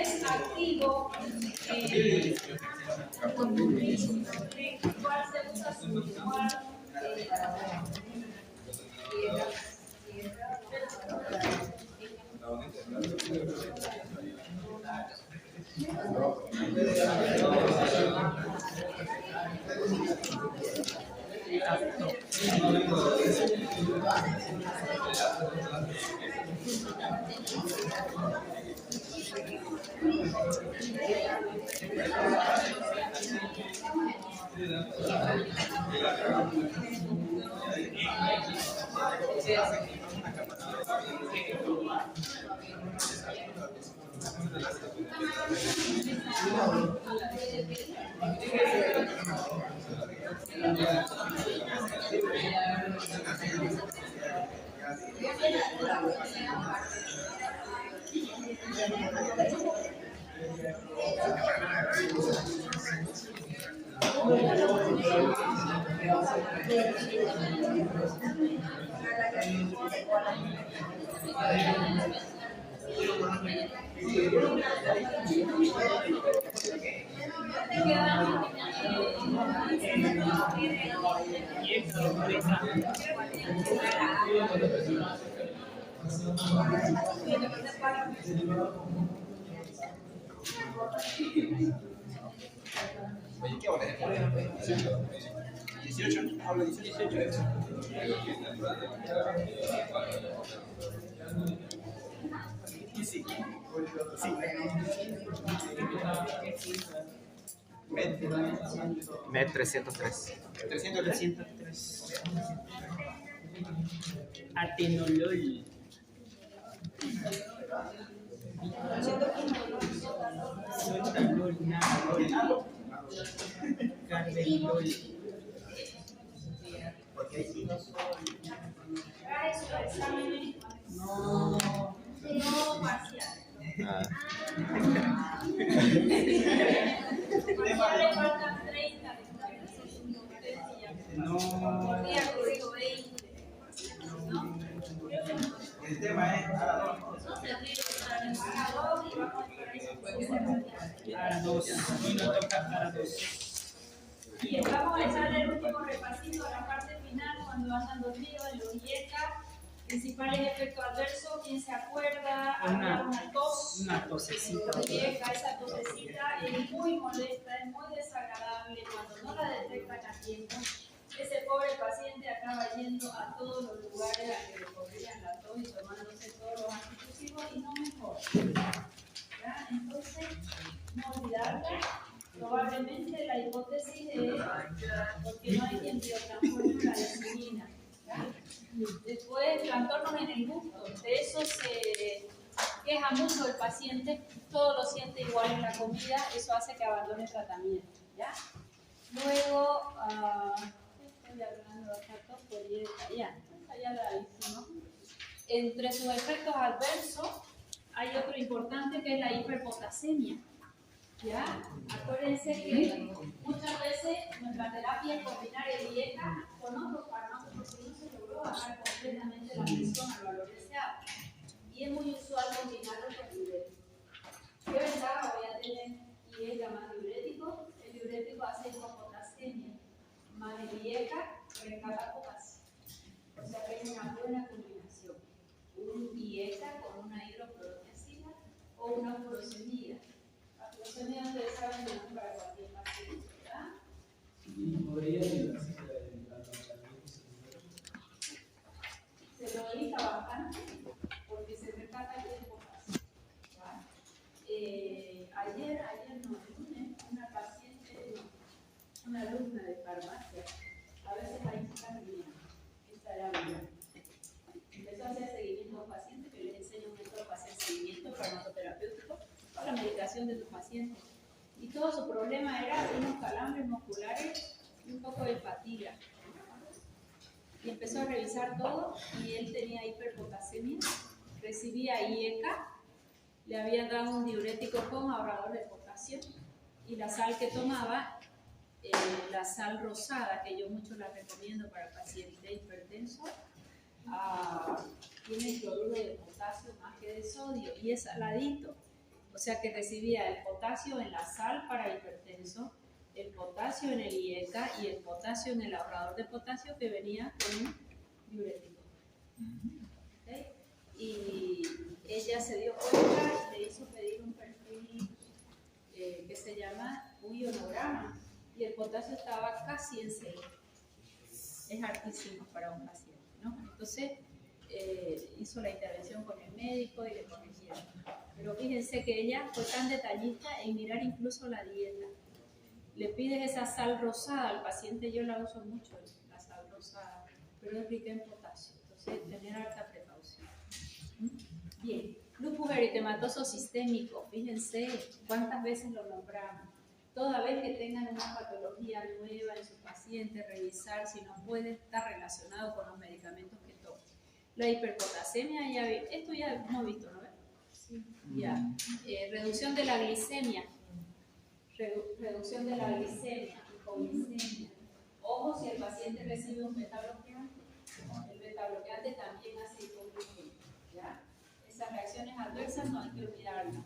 es activo, igual se usa su igual. ¿Qué hora es? 18, hablo 18. Y sí. MED 303. 303. Atenolol. Sotalol, Nanolol, Carvedilol. No parcial. Parcial le faltan 30. No. Por día corrijo 20. ¿No? El tema es Para dos. Y no toca para dos. Bien, vamos a echarle el último repasito a la parte final cuando hayan dormido en los IECA. Principales efectos adversos, ¿quién se acuerda? Una tos. Una tosecita. IECA, esa tosecita es muy molesta, es muy desagradable cuando no la detectan a tiempo. Ese pobre paciente acaba yendo a todos los lugares a que le corrían la tos y tomándose todos los antitusivos y no mejora. ¿Ya? Entonces, no olvidarla. Probablemente la hipótesis es porque no hay quien biotransforme la insulina. Después, trastornos en el gusto. De eso se queja mucho el paciente. Todo lo siente igual en la comida. Eso hace que abandone el tratamiento. ¿Ya? Luego, estoy hablando acá por ya la hicimos. Entre sus efectos adversos hay otro importante que es la hiperpotasemia. ¿Ya? Acuérdense que muchas veces nuestra terapia es combinar el IECA con otros fármacos porque no se logró bajar completamente la presión al valor deseado. Y es muy usual combinarlo con diuréticos. ¿Qué ventaja voy a tener IECA más diurético? El diurético hace hipopotasemia, más el IECA rescata potasio. O sea que es una buena combinación. Un IECA con una hidroprotecina o una furosemida. Los sonidos ustedes saben que no es para cualquier paciente, ¿verdad? ¿Y podría ayudarse el tratamiento? Se lo elija bastante porque se rescata el potasio. Ayer no, el lunes, una paciente, una alumna de farmacia, a veces ahí se está bien, esta era bien. Empezó a hacer seguimiento a un paciente que les enseña un método para hacer seguimiento farmacoterapéutico para la medicación de tus pacientes. Y todo su problema era unos calambres musculares y un poco de fatiga. Y empezó a revisar todo y él tenía hiperpotasemia, recibía IECA, le habían dado un diurético con ahorrador de potasio y la sal que tomaba, la sal rosada, que yo mucho la recomiendo para pacientes hipertensos, tiene cloruro de potasio más que de sodio y es saladito. O sea que recibía el potasio en la sal para hipertenso, el potasio en el IECA y el potasio en el ahorrador de potasio que venía con un diurético. ¿Okay? Y ella se dio cuenta y le hizo pedir un perfil que se llama un ionograma y el potasio estaba casi en 6. Es altísimo para un paciente, ¿no? Entonces hizo la intervención con el médico y le corrigieron. Pero fíjense que ella fue tan detallista en mirar incluso la dieta. Le pides esa sal rosada al paciente, yo la uso mucho, la sal rosada, pero es rica en potasio, entonces tener alta precaución. Bien, lupus eritematoso sistémico, fíjense cuántas veces lo nombramos. Toda vez que tengan una patología nueva en su paciente, revisar si no puede estar relacionado con los medicamentos que toman. La hiperpotasemia, ya esto ya hemos visto, ¿no? Sí. Ya. Reducción de la glicemia. Reducción de la glicemia, hipoglicemia. Ojo si el paciente recibe un beta bloqueante. El beta bloqueante también hace hipoglicemia. ¿Ya? Esas reacciones adversas no hay que olvidarlas.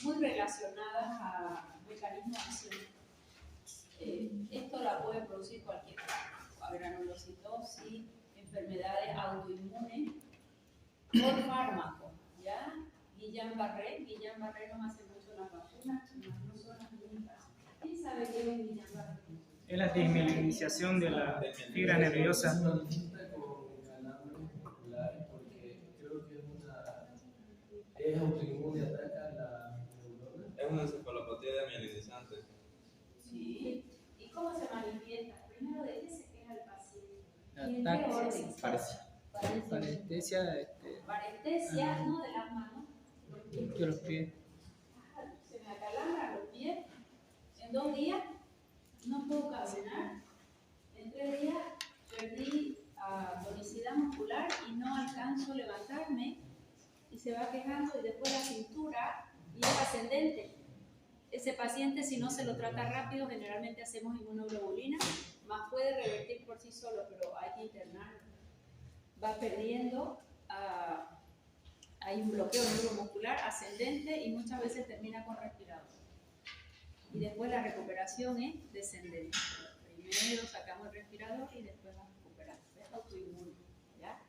Muy relacionadas a mecanismos de acción. Esto la puede producir cualquier granulocitosis, enfermedades autoinmunes por fármaco. ¿Ya? Guillain-Barré nos hace mucho las vacunas, no son las únicas. ¿Quién sabe qué es Guillain-Barré? Es la desmielinización de la fibra nerviosa. Con calambres musculares porque creo que es autoinmune, ataca la neurona. Es una encefalopatía desmielinizante. Sí. ¿Y cómo se manifiesta? Primero, ¿de qué se queja el paciente? ¿Y en qué Ataque, orden? parestesia, Parestesia, ¿no? De las manos. de los pies. Se me acalambran los pies. En 2 días no puedo caminar. En 3 días perdí tonicidad muscular y no alcanzo a levantarme. Y se va quejando y después la cintura y es ascendente. Ese paciente, si no se lo trata rápido, generalmente hacemos inmunoglobulina, más puede revertir por sí solo, pero hay que internarlo. Va perdiendo, hay un bloqueo neuromuscular ascendente y muchas veces termina con respirador. Y después la recuperación es descendente. Primero sacamos el respirador y después la recuperamos. Es autoinmune. ¿Ya?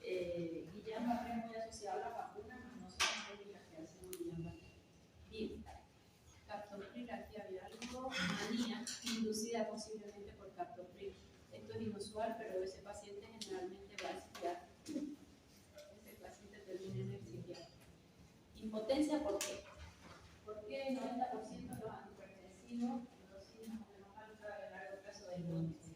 Guillain-Barré es muy asociado a la vacuna, no son las técnicas que hacen Guillain-Barré. Bien. Captopril, aquí había algo, manía, inducida posiblemente por captopril. Esto es inusual, pero ese paciente generalmente va a psiquiatra. Ese paciente termina en el psiquiatra. Impotencia, ¿por qué? Porque el 90% de los antihipertensivos producen una falta de largo plazo de impotencia.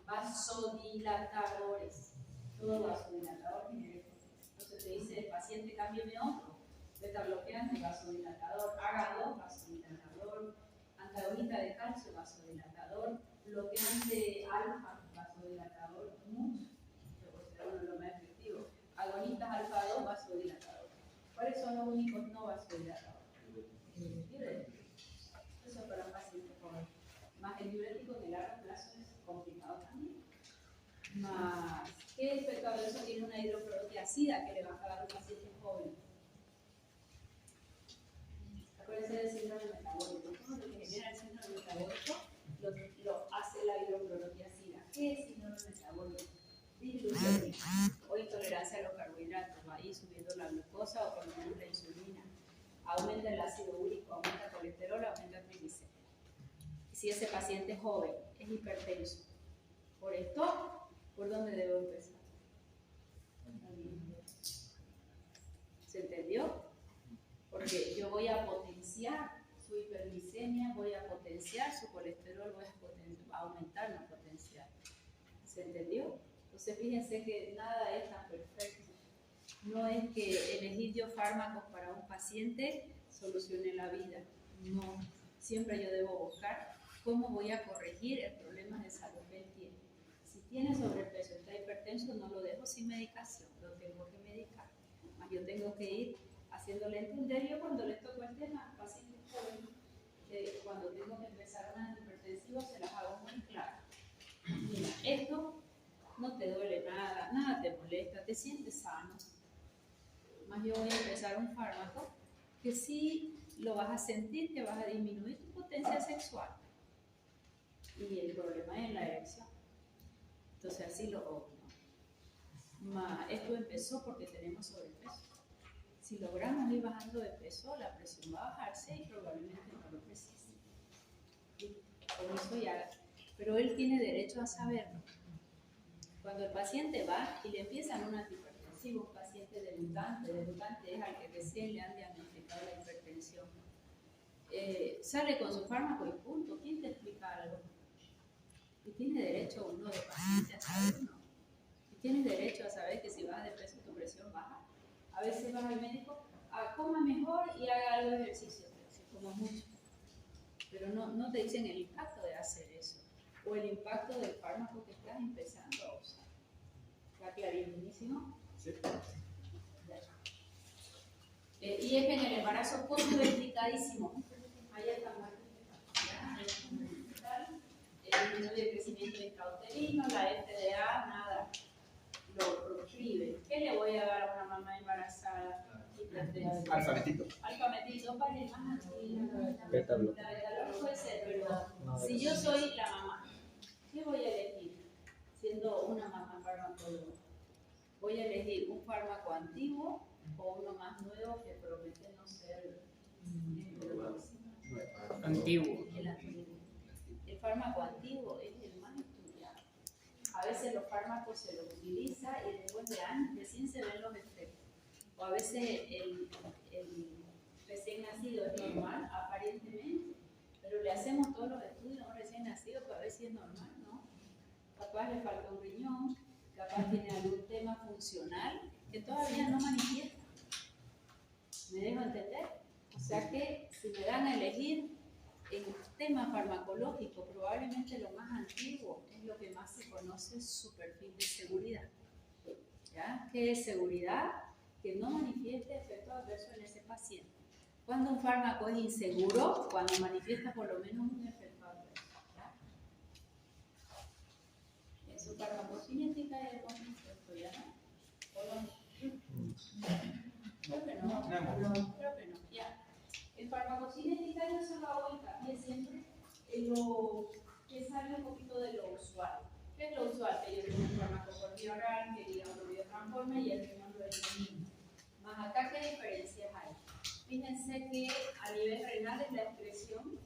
Vasodilatadores. Todo vasodilatador genera impotencia. Entonces te dice el paciente, cámbiame otro. Beta bloqueante, vasodilatador, AGA2, vasodilatador, antagonista de calcio, vasodilatador, bloqueante alfa, vasodilatador, mucho, que puede ser uno de los más efectivos, agonistas alfa-2, vasodilatador. ¿Cuáles son los únicos no vasodilatadores? Eso es para un paciente joven. Más el diurético en el largo plazo es complicado también. Más, ¿qué efecto adverso tiene una hidroproteasida que le va a dar a un paciente joven? Puede ser el síndrome metabólico. Todo lo que genera el síndrome metabólico lo hace la hidroproteasida. ¿Qué es síndrome metabólico? Disglucemia o intolerancia a los carbohidratos. Va ahí subiendo la glucosa o por lo menos la insulina. Aumenta el ácido úrico, aumenta el colesterol, aumenta el triglicéridos. Y si ese paciente es joven, es hipertenso, por esto, ¿por dónde debo empezar? ¿Se entendió? Porque yo voy a potenciar su hiperglicemia, voy a potenciar su colesterol, voy a aumentar, no potenciar. ¿Se entendió? Entonces fíjense que nada es tan perfecto. No es que elegir yo fármacos para un paciente solucione la vida. No. Siempre yo debo buscar cómo voy a corregir el problema de salud que él tiene. Si tiene sobrepeso, está hipertenso, no lo dejo sin medicación, lo tengo que medicar. Más yo tengo que ir haciéndole entender. Yo cuando les toco el tema a pacientes jóvenes, cuando tengo que empezar un antihipertensivo, se las hago muy claras. Mira, esto no te duele nada, nada te molesta, te sientes sano. Más yo voy a empezar un fármaco que sí lo vas a sentir que vas a disminuir tu potencia sexual. Y el problema es la erección. Entonces así lo obvio. Esto empezó porque tenemos sobrepeso. Si logramos ir bajando de peso, la presión va a bajarse y probablemente no lo precise. Con eso ya. Pero él tiene derecho a saberlo. Cuando el paciente va y le empiezan un antihipertensivo, un paciente debutante es al que recién le han diagnosticado la hipertensión, sale con su fármaco y punto. ¿Quién te explica algo? Y tiene derecho uno de paciente a saberlo. Y tienes derecho a saber que si bajas de peso tu presión baja. A veces vas al médico, coma mejor y haga algo de ejercicio, como mucho. Pero no te dicen el impacto de hacer eso, o el impacto del fármaco que estás empezando a usar. ¿Está clarísimo? Sí. Y es que en el embarazo contraindicadísimo. Ahí está mal. Disminuye el crecimiento intrauterino, la FDA, nada. Lo proscribe. ¿Qué le voy a dar a una mamá embarazada? Alfabetito. Alfabetito para el más antiguo. Beta-bloque. La beta-bloque puede ser, pero si yo soy la mamá, ¿qué voy a elegir? Siendo una mamá farmacóloga, voy a elegir un fármaco antiguo o uno más nuevo que promete no ser Antiguo. el antiguo. El fármaco antiguo es el más estudiado. A veces los fármacos se los utiliza y después de años recién se ven los efectos. O a veces el recién nacido es normal, aparentemente, pero le hacemos todos los estudios a un recién nacido para ver si es normal, ¿no? Capaz le falta un riñón, capaz tiene algún tema funcional que todavía no manifiesta. ¿Me dejo entender? O sea que si me dan a elegir el tema farmacológico, probablemente lo más antiguo es lo que más se conoce su perfil de seguridad. ¿Ya? ¿Qué es seguridad? Que no manifieste efectos adversos en ese paciente. Cuando un fármaco es inseguro, cuando manifiesta por lo menos un efecto adverso. ¿Ya? En su farmacocinética ya hemos visto esto, ¿ya no? ¿O no? Creo que no. Creo que no. Ya. En farmacocinética yo solo hago hincapié siempre en lo que sale un poquito de lo usual. ¿Qué es lo usual? Que yo tengo un fármaco por vía oral, que digamos lo biotransforme y el riñón lo elimina. Más acá, ¿qué diferencias hay? Fíjense que a nivel renal es la excreción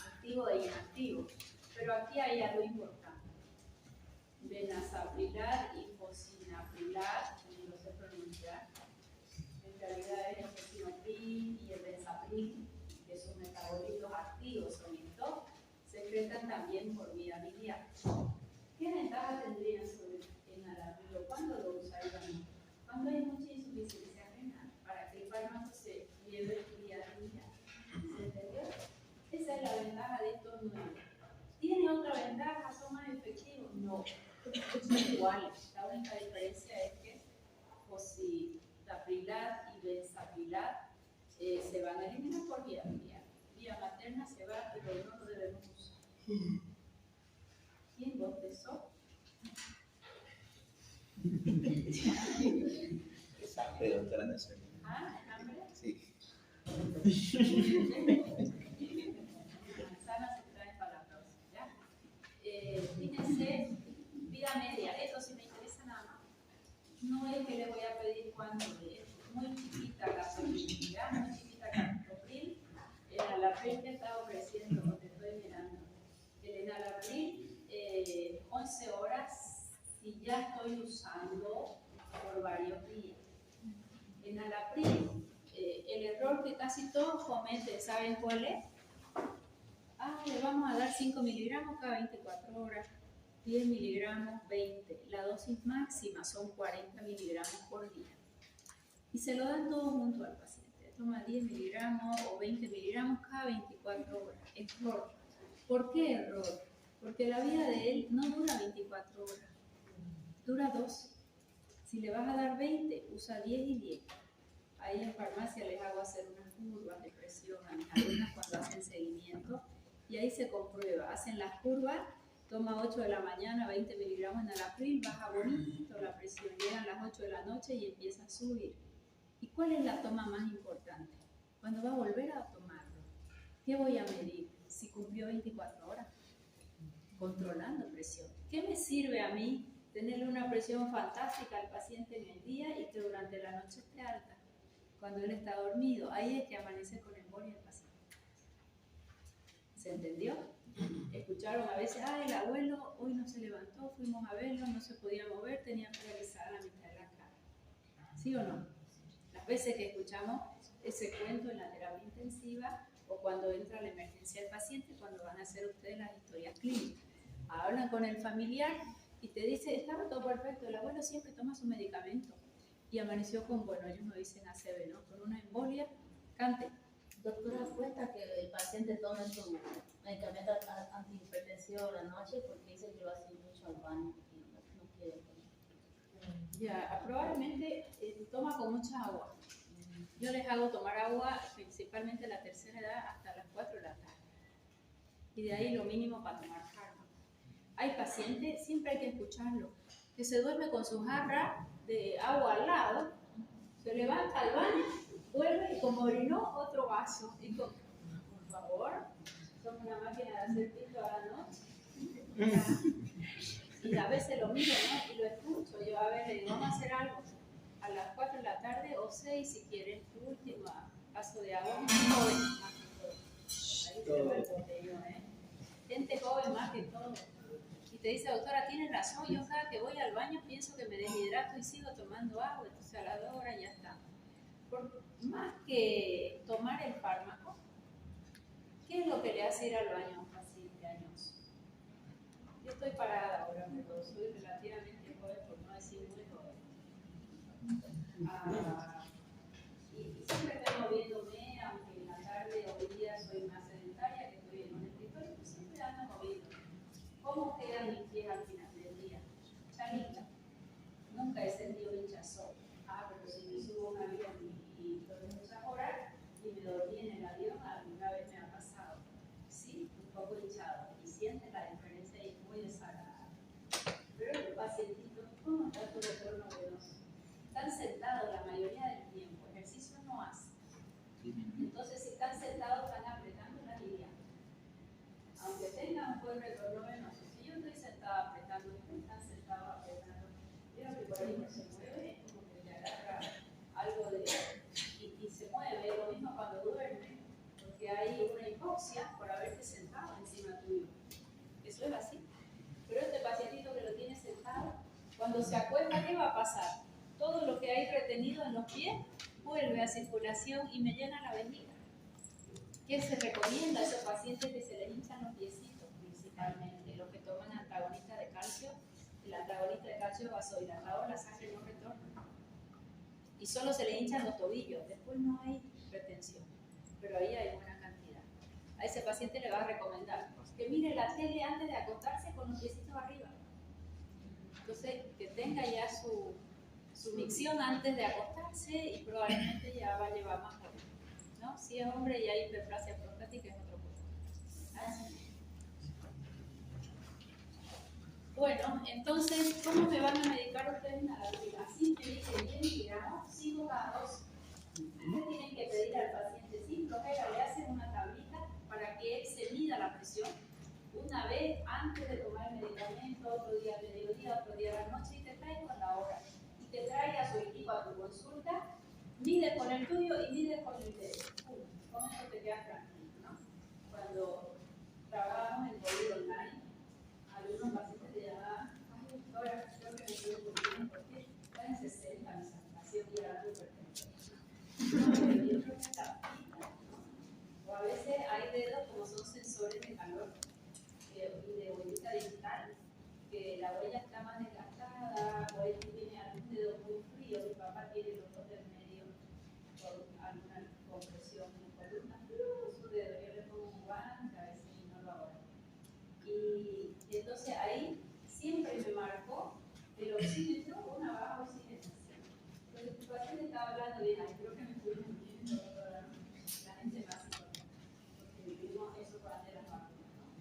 activo e inactivo, pero aquí hay algo importante. Benazaprilat y fosinaprilat, no sé pronunciar, en realidad es el fosinopril y el benzapril, que son metabolitos activos, son estos, secretan también por vía biliar. ¿Qué ventaja tendrían sobre el enalapril? ¿Cuándo lo usarían? Cuando hay mucha insuficiencia renal, para que el fármaco se lleve vía biliar. ¿Se entendió? Esa es la ventaja de estos nuevos. ¿Tiene otra ventaja? ¿Son más efectivos? No. Son iguales. La única diferencia es que fosinaprilat y benzaprilat se van a eliminar por vía biliar. Vía materna se va, pero no lo debemos usar. ¿Quién bostezó? Pero te la nación. ¿Ah? ¿Hambre? Sí. Manzanas se traen para la próxima, ¿ya? Fíjense, vida media, eso sí me interesa nada más. No es que le voy a pedir cuánto de esto, muy chiquita la solubilidad, muy chiquita captopril. El enalapril que está ofreciendo, lo que estoy mirando. El enalapril, 11 horas, si ya estoy usando por varios días. Enalapril, el error que casi todos cometen, ¿saben cuál es? Le vamos a dar 5 miligramos cada 24 horas, 10 miligramos, 20. La dosis máxima son 40 miligramos por día. Y se lo dan todo junto al paciente. Toma 10 miligramos o 20 miligramos cada 24 horas. Error. ¿Por qué error? Porque la vida de él no dura 24 horas, dura 12. Si le vas a dar 20, usa 10 y 10. Ahí en farmacia les hago hacer unas curvas de presión a mis alumnas cuando hacen seguimiento y ahí se comprueba. Hacen las curvas, toma 8 de la mañana, 20 miligramos de enalapril, baja bonito la presión. Llegan las 8 de la noche y empieza a subir. ¿Y cuál es la toma más importante? ¿Cuándo va a volver a tomarlo? ¿Qué voy a medir? Si cumplió 24 horas. Controlando presión. ¿Qué me sirve a mí tenerle una presión fantástica al paciente en el día y que durante la noche esté alta? Cuando él está dormido, ahí es que amanece con embolia el paciente. ¿Se entendió? Escucharon a veces, el abuelo hoy no se levantó, fuimos a verlo, no se podía mover, tenía paralizada la mitad de la cara. ¿Sí o no? Las veces que escuchamos ese cuento en la terapia intensiva o cuando entra la emergencia del paciente, cuando van a hacer ustedes las historias clínicas. Hablan con el familiar y te dice, estaba todo perfecto, el abuelo siempre toma su medicamento y amaneció con, bueno, ellos no dicen ACV, ¿no? Con una embolia, cante. Doctora, cuesta que el paciente tome su medicamento antihipertensivo a la noche porque dice que va a hacer mucho al baño y no quiere tomar. Ya, probablemente toma con mucha agua. Yo les hago tomar agua principalmente a la tercera edad hasta las 4 de la tarde. Y de ahí lo mínimo para tomar carne. Hay pacientes, siempre hay que escucharlo, que se duerme con su jarra de agua al lado, se levanta al baño, vuelve y como orinó otro vaso. Y por favor, somos una máquina de hacer pito a la noche. Y a veces lo miro, ¿no? Y lo escucho. Yo a ver, le digo, vamos a hacer algo a las 4 de la tarde o 6 si quieren. Tu último vaso de agua. Joven más que todo. Ahí se va el botellón, ¿eh? Gente joven más que todo. Y te dice, doctora, tienes razón. Yo cada que voy al baño pienso que me deshidrato y sigo tomando agua. Entonces a las 2 horas ya está. Más que tomar el fármaco, ¿qué es lo que le hace ir al baño a un paciente añoso? Yo estoy parada ahora, pero soy relativamente joven, por no decir muy joven. Y siempre estoy moviéndome, aunque en la tarde hoy día soy más sedentaria, que estoy en un escritorio, pues siempre ando moviendo. ¿Cómo quedan mis pies al final del día? Chanita. Nunca he sentido hinchazón. Pero si me subo a un avión y estoy muchas horas y me dormí en el avión, alguna vez me ha pasado. Sí, un poco hinchado. Y sientes la diferencia y es muy desagradable. Pero los pacientitos, ¿cómo está tu retorno venoso? Están sentados la mayoría del tiempo, ejercicio no hacen. Entonces, si están sentados, están apretando la línea. Aunque tengan un buen retorno venoso, si yo estoy sentada apretando, ustedes están sentados apretando, creo que por ahí no se mueve, como que le agarra algo de y se mueve. Lo mismo cuando duerme, porque hay una hipoxia por haberte sentado encima tuyo. Eso es así. Pero este pacientito que lo tiene sentado, cuando se acuesta, ¿qué va a pasar? Todo lo que hay retenido en los pies vuelve a circulación y me llena la vejiga. ¿Qué se recomienda a esos pacientes que se les hinchan los piecitos principalmente? Los que toman antagonista de calcio, el antagonista de calcio vasodilatador, la sangre no retorna. Y solo se le hinchan los tobillos, después no hay retención, pero ahí hay buena cantidad. A ese paciente le va a recomendar que mire la tele antes de acostarse con los piecitos arriba. Entonces, que tenga ya su micción antes de acostarse y probablemente ya va a llevar más horas, ¿no? Si es hombre y hay hiperplasia prostática es otro cosa. Bueno, entonces, ¿cómo me van a medicar ustedes nada? Así me dicen 10 miligramos, 5 cada 2. Ustedes tienen que pedir al paciente sin flojera, le hacen una tablita para que él se mida la presión una vez antes de tomar el medicamento, otro día al mediodía, otro día a la noche y te trae con la hora. Y te trae a su equipo a tu consulta, mide con el tuyo y mide con el de él. Con eso te quedas tranquilo, ¿no? Cuando trabajamos en COVID online, algunos pacientes te llamaban, ay doctora, creo que me estoy muy bien porque están en 60, mi saturación y era hipertensión. No, pero yo creo que es la pita, ¿no? O a veces hay dedos como son sensores de calor y de huellita digital, que la huella está más desgastada, o él tiene algún dedo muy frío, mi papá tiene los dos del medio con alguna compresión en columna, su dedo, yo le pongo un guante, a veces no lo hago. Y entonces ahí siempre me marcó el oxímetro, una baja oxigenación. Entonces tu paciente estaba hablando bien, ay, creo que me estoy muriendo, la gente más importante, porque vivimos eso para de las vacunas, ¿no?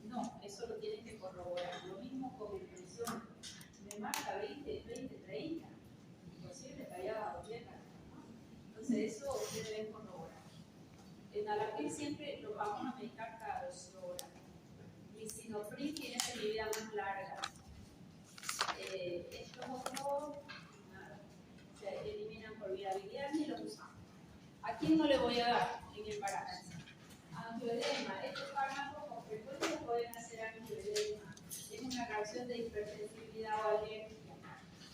No, eso lo tienen que corroborar. Lo mismo con impresión. Me marca 20, 30, imposible que haya bajo tierra, ¿no? Entonces eso ustedes ven Enalapril siempre lo vamos a medicar cada 2 horas. Lisinopril tiene vida más larga. Estos otros nada, se eliminan por vía biliar ni los usamos. ¿A quién no le voy a dar en el embarazo? Angioedema. Estos fármacos con frecuencia pueden hacer angioedema. Es una reacción de hipersensibilidad o alergia.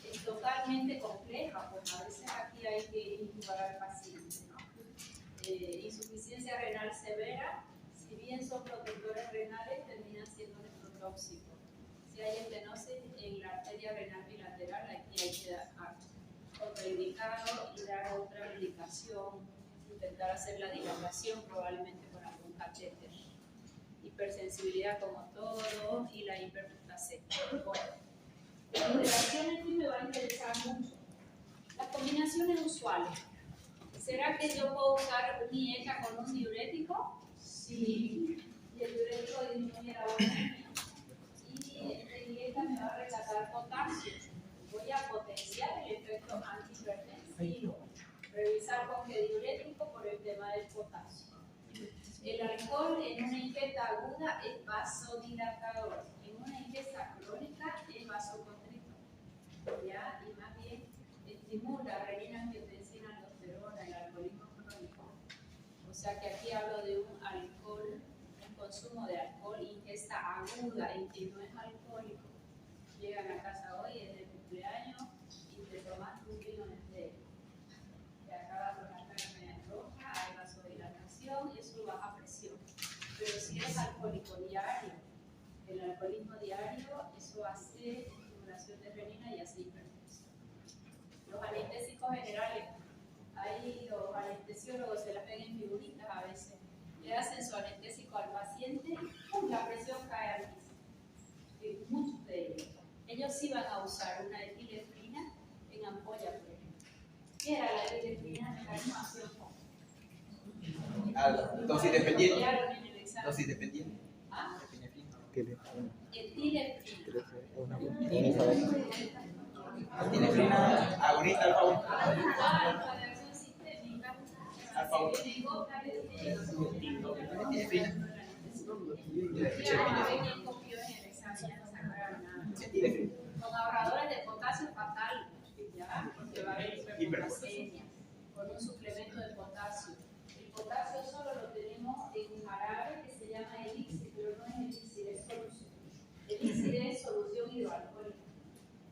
Es totalmente compleja, pues a veces aquí hay que intubar al paciente, ¿no? Insuficiencia renal severa, si bien son protectores renales, terminan siendo nefrotóxicos. Si hay estenosis en la arteria renal bilateral, aquí hay que dar contraindicado y dar otra medicación, intentar hacer la dilatación probablemente con algún catéter. Hipersensibilidad como todo y la hiperputasemia. Bueno, las interacciones sí me va a interesar mucho. Las combinaciones usuales. ¿Será que yo puedo usar un IECA con un diurético? Sí. Y el diurético disminuye la volumetría. Y el IECA me va a rescatar potasio. Voy a potenciar el efecto antihipertensivo. Revisar con qué diurético por el tema del potasio. El alcohol en una ingesta aguda es vasodilatador. En una ingesta crónica es vasoconstrictor. ¿Ya? Y más bien estimula renina, angiotensina, aldosterona, el alcoholismo crónico. O sea que aquí hablo de un alcohol, un consumo de alcohol, ingesta aguda en quien no es alcohólico. Llegan a casa hoy, es de cumpleaños y te tomas un vino entero. Te acabas con la carne roja, hay vasodilatación y eso baja presión. Pero si eres alcohólico diario, el alcoholismo diario, eso hace estimulación de renina y hace hipertensión. Los anestésicos generales, ahí los anestesiólogos se las ven en figuritas a veces. Le hacen su anestésico al paciente y la presión cae al piso. Muchos de ellos. Ellos sí van a usar una epinefrina en ampolla, por ejemplo. ¿Qué era la epinefrina? Mecanismo Dosis dependiente. Dosis dependiente. ¿Ah? Epinefrina, ahorita al favor. Radiación sistémica. Al favor. Con ahorradores de potasio fatal, ¿ya? Porque va a haber hiperpotasemia con un suplemento de potasio. El potasio solo lo tenemos en un jarabe que se llama elixir, pero no es elixir, es solución. Elixir es solución hidroalcohólica.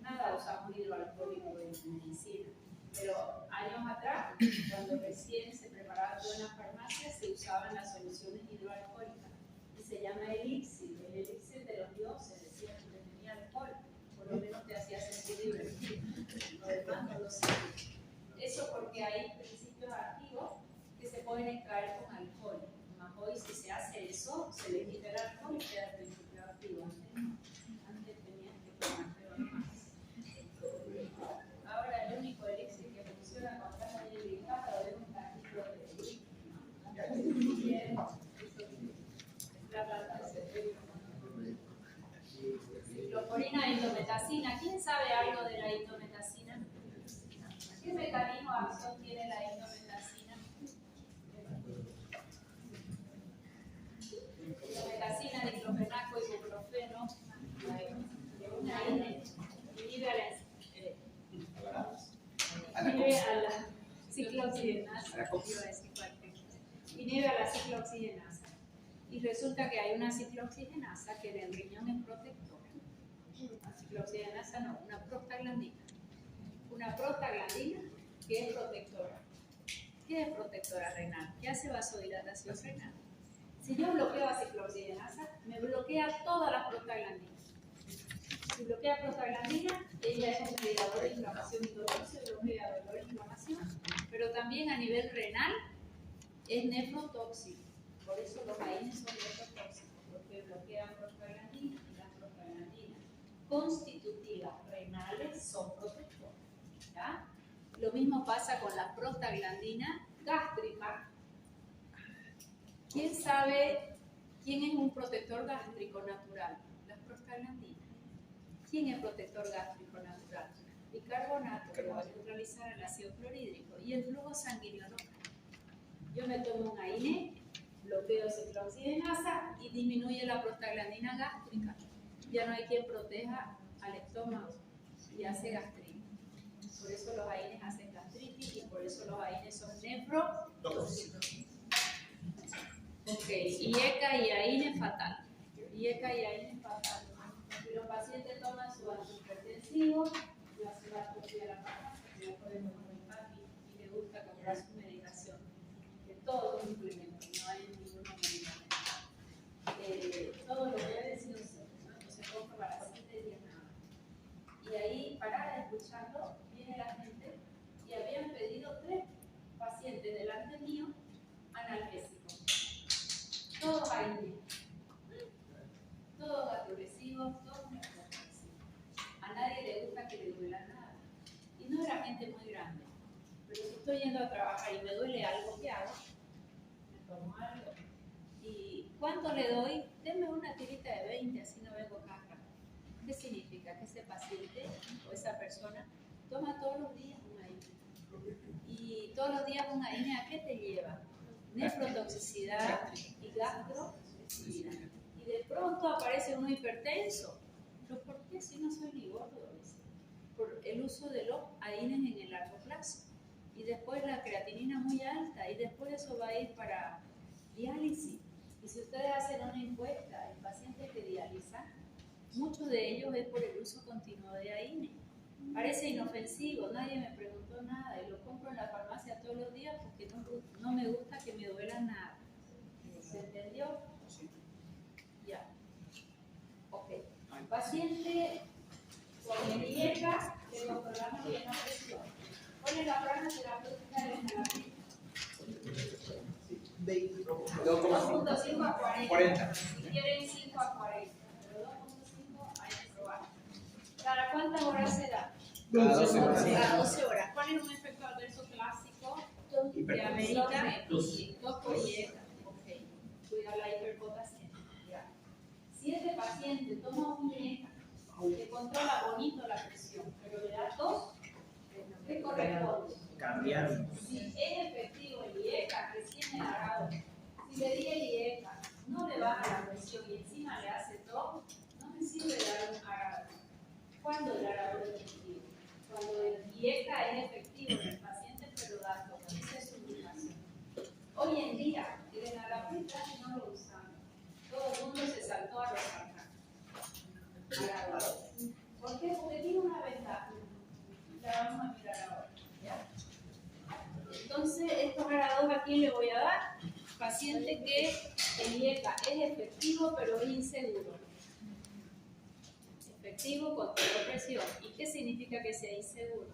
Nada usamos hidroalcohólico en medicina. Pero años atrás, cuando recién se preparaba todo en las farmacias, se usaban las soluciones hidroalcohólicas. Y se llama elixir, el elixir de los dioses, decían que tenía alcohol. Por lo menos te hacía sentir divertido. Lo demás no lo sé. Eso porque hay principios activos que se pueden extraer con alcohol. Más hoy, si se hace eso, se le quita el alcohol y queda el principio activo. Antes tenías que tomártelo más. Ahora, el único elixir que funciona cuando estás ahí en el hígado es un cajito de la planta de cerebro. Ciclosporina e indometacina. ¿Quién sabe algo de la indometacina? ¿Qué mecanismo de acción tiene la indometacina? Indometacina, diclofenaco, ibuprofeno, una INE, inhibe a la ciclooxigenasa. Inhibe a la ciclooxigenasa. Y resulta que hay una ciclooxigenasa que del riñón es protectora. La ciclooxigenasa no, una prostaglandina. Una prostaglandina que es protectora. ¿Qué es protectora renal? ¿Qué hace vasodilatación renal? Si yo bloqueo a ciclooxigenasa, me bloquea todas las prostaglandinas. Si bloquea prostaglandina, ella es un mediador de inflamación indológica, bloquea dolor e inflamación, pero también a nivel renal es nefrotóxico. Por eso los AINES son nefrotóxicos, porque bloquean prostaglandina y las prostaglandinas constitutivas renales son protectoras. ¿Ya? Lo mismo pasa con la prostaglandina gástrica. ¿Quién sabe quién es un protector gástrico natural? Las prostaglandinas. ¿Quién es protector gástrico natural? Bicarbonato, que va a neutralizar el ácido clorhídrico y el flujo sanguíneo local. Yo me tomo un AINE bloqueo ciclooxigenasa y disminuye la prostaglandina gástrica. Ya no hay quien proteja al estómago y hace gastritis. Por eso los AINES hacen gastritis y por eso los AINES son nefrotóxicos. Ok, IECA y AINE fatal. IECA y AINE fatal. Si los pacientes toman su antihipertensivo, la ciudad copia la farmacia, ya podemos comprar y le gusta comprar su medicación. Que todos los implementos, no hay ningún medicamento. Todo lo que he decidido ser, ¿no? Entonces compra para 7 días nada más. Y ahí, para escucharlo, viene la gente y habían pedido 3 pacientes delante mío analgésicos. Todos AINE, todos agresivos, todos nefrotóxicos. A nadie le gusta que le duela nada. Y no era gente muy grande. Pero si estoy yendo a trabajar y me duele algo, ¿qué hago? Me tomo algo. ¿Y cuánto le doy? Denme una tirita de 20, así no vengo cada rato. ¿Qué significa? Que ese paciente o esa persona toma todos los días un AINE. Y todos los días un AINE, ¿a qué te lleva? Nefrotoxicidad y gastrotoxicidad. Y de pronto aparece uno hipertenso. ¿Pero por qué si no soy ni gordo? Por el uso de los AINES en el largo plazo. Y después la creatinina muy alta. Y después eso va a ir para diálisis. Y si ustedes hacen una encuesta en pacientes que dializan, muchos de ellos es por el uso continuo de AINE. Parece inofensivo, nadie me preguntó nada y lo compro en la farmacia todos los días porque no me gusta que me duela nada. ¿Se entendió? Ya. Ok. Paciente con el IECA, tengo problemas de la presión. ¿Cuál es la franja terapéutica de la terapia? 2.5 a 40. Si quieren 5 a 40, pero 2.5 hay que probar. ¿Cada cuántas horas se da? Cada 12 horas. Cada 12 horas. ¿Cuál es un efecto adverso clásico que amerita 2 por IECA? Ok. Cuida la hiperpotasia. Si este paciente toma un IECA que controla bonito la presión, pero le da 2, ¿qué corresponde? Cambiar. Si es efectivo el IECA, recién agarrado, si le di el IECA, no le baja la presión y encima le hace 2, no me sirve dar un agarrador. ¿Cuándo el agarrador es efectivo? Cuando el IECA es efectivo en el paciente, pero da 2. Esa es su indicación. Hoy en día, el enalapril casi no lo usamos. Todo el mundo se saltó a los agarradores. ¿Por qué? Porque tiene una ventaja. La vamos a mirar ahora. ¿Ya? Entonces, estos agarradores a quién le voy a dar? Paciente que el IECA es efectivo, pero es inseguro. Efectivo contra la presión. ¿Y qué significa que sea inseguro?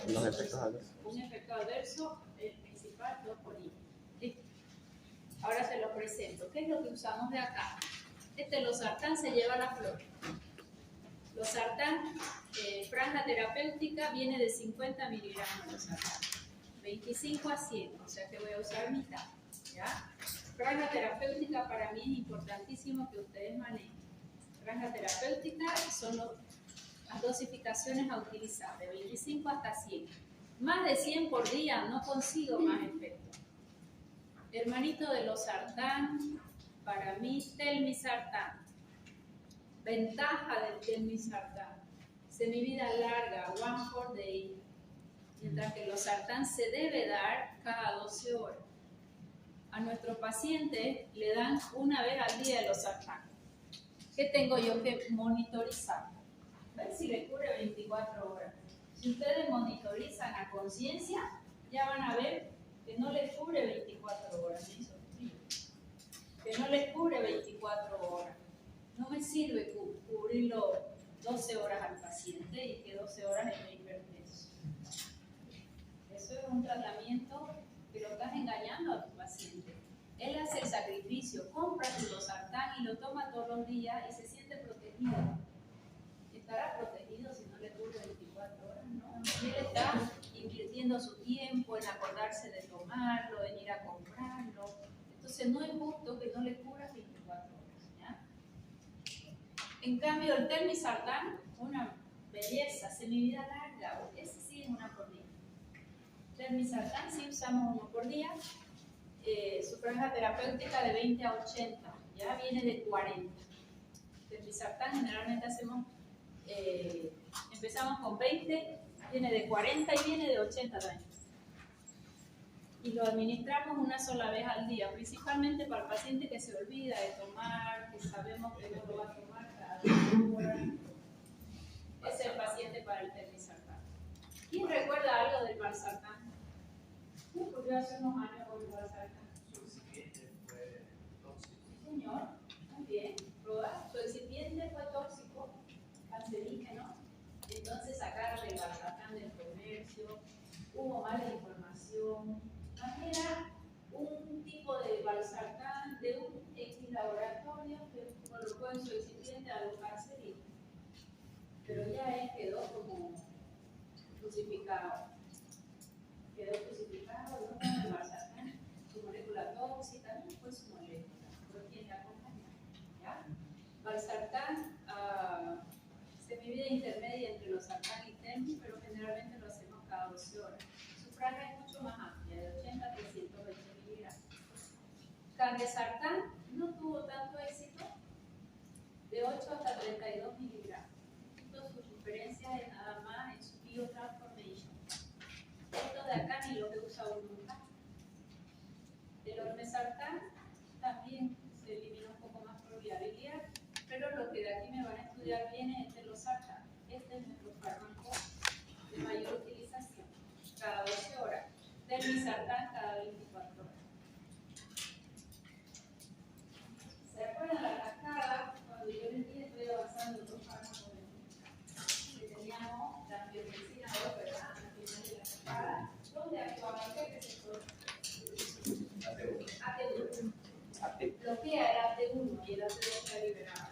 Los efectos adversos. Un efecto adverso, el principal, 2 por I. ¿Listo? Ahora se lo presento. ¿Qué es lo que usamos de acá? Losartán se lleva la flor. Losartán, franja terapéutica, viene de 50 miligramos de losartán. 25 a 100, o sea que voy a usar mitad. ¿Ya? Franja terapéutica para mí es importantísimo que ustedes manejen. Franja terapéutica son las dosificaciones a utilizar, de 25 hasta 100. Más de 100 por día no consigo más efecto. Hermanito de losartán, para mí, telmisartán. Ventaja del telmisartán. Semivida larga, 1 por day. Mientras que el losartán se debe dar cada 12 horas. A nuestros pacientes le dan una vez al día el losartán. ¿Qué tengo yo que monitorizar? Ver si le cubre 24 horas. Si ustedes monitorizan a conciencia, ya van a ver que no les cubre 24 horas. Que no les cubre 24 horas. No me sirve cubrirlo 12 horas al paciente y que 12 horas esté hipertenso. Eso es un tratamiento que lo estás engañando a tu paciente. Él hace el sacrificio, compra su losartán y lo toma todos los días y se siente protegido. ¿Estará protegido si no le cubre 24 horas? No. Y él está invirtiendo su tiempo en acordarse de tomarlo, en ir a comprarlo. Entonces no es justo que no le cubra 24 horas. ¿Ya? En cambio, el telmisartán, una belleza, semivida larga, ese sí es una por día. Telmisartán sí usamos 1 por día. su franja terapéutica de 20 a 80, ya viene de 40. Telmisartán generalmente empezamos con 20, viene de 40 y viene de 80 años. Y lo administramos una sola vez al día, principalmente para el paciente que se olvida de tomar, que sabemos que no lo va a tomar cada 2 horas. Es el paciente para el telmisartán. ¿Quién recuerda algo del valsartán? ¿Qué ocurrió hace unos años con el valsartán? Su excipiente fue tóxico. Sí, señor. Muy bien. Roda. Su excipiente fue tóxico, cancerígeno. Entonces sacaron el valsartán del comercio, hubo mala información. Era un tipo de valsartán de un X laboratorio que colocó en su excipiente algo cancerígeno. Pero ya quedó como crucificado. Quedó crucificado, no con el valsartán, su molécula tóxica, no fue su molécula, fue quien la acompañó. ¿Ya? Valsartán, semivida intermedia entre los sartán y telmi, pero generalmente lo hacemos cada 12 horas. Su franja es mucho más amplia, de 80 a 320 miligramos. Candesartán no tuvo tanto éxito, de 8 hasta 32 miligramos. Sus diferencias es nada más en su biotransformation. Esto de acá ni lo que usa uno nunca. El ormesartán también se elimina un poco más por viabilidad, pero lo que de aquí me van a estudiar bien es el telosartán. Este es nuestro fármaco de mayor utilización, cada 12 horas. Telmisartán cada 24 horas. ¿Se acuerdan la cascada? Cuando yo les dije estoy avanzando en los fármacos que teníamos la angiotensina 2, ¿verdad? Al final de la cascada. ¿Dónde actuaba? ¿En qué receptor? AT1. Bloquea el AT1 y el AT2 se liberaba.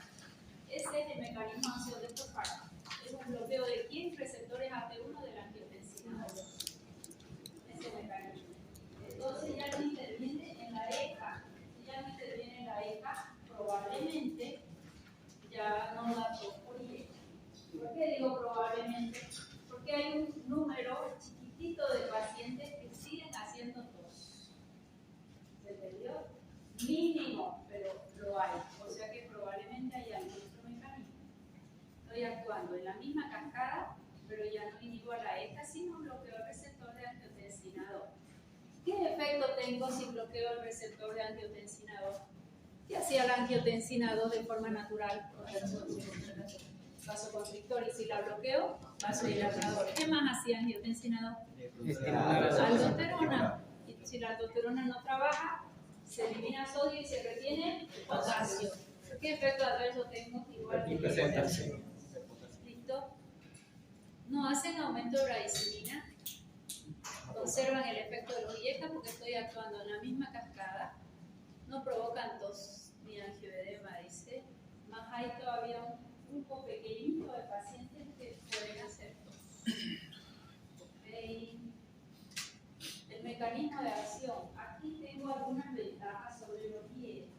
Ese es el mecanismo de acción de estos fármacos. Es un bloqueo de quién receptores AT1 de la angiotensina 2. Ese mecanismo. Entonces ya no interviene en la ECA. Si ya no interviene en la ECA, probablemente ya no da toxología. ¿Por qué digo probablemente? Porque hay un número chiquitito de pacientes que siguen haciendo tos. ¿Se entendió? Mínimo, pero lo hay. O sea que probablemente hay algún otro mecanismo. Estoy actuando en la misma cascada, pero ya no inhibo a la ECA, sino bloqueo el receptor de angiotensina 2. ¿Qué efecto tengo si bloqueo el receptor de angiotensina 2? ¿Qué hacía la angiotensina 2 de forma natural? Vasoconstrictor, y si la bloqueo, vasodilatador. ¿Qué más hacía angiotensina 2? Aldosterona. Y si la aldosterona no trabaja, se elimina sodio y se retiene potasio. ¿Qué efecto adverso tengo? Igual que ¿listo? No hacen aumento de bradicimina, conservan el efecto de los IECA porque estoy actuando en la misma cascada, no provocan tos ni angioedema, dice, más hay todavía un grupo pequeñito de pacientes que pueden hacer tos. Okay. El mecanismo de acción, aquí tengo algunas ventajas sobre los IECA.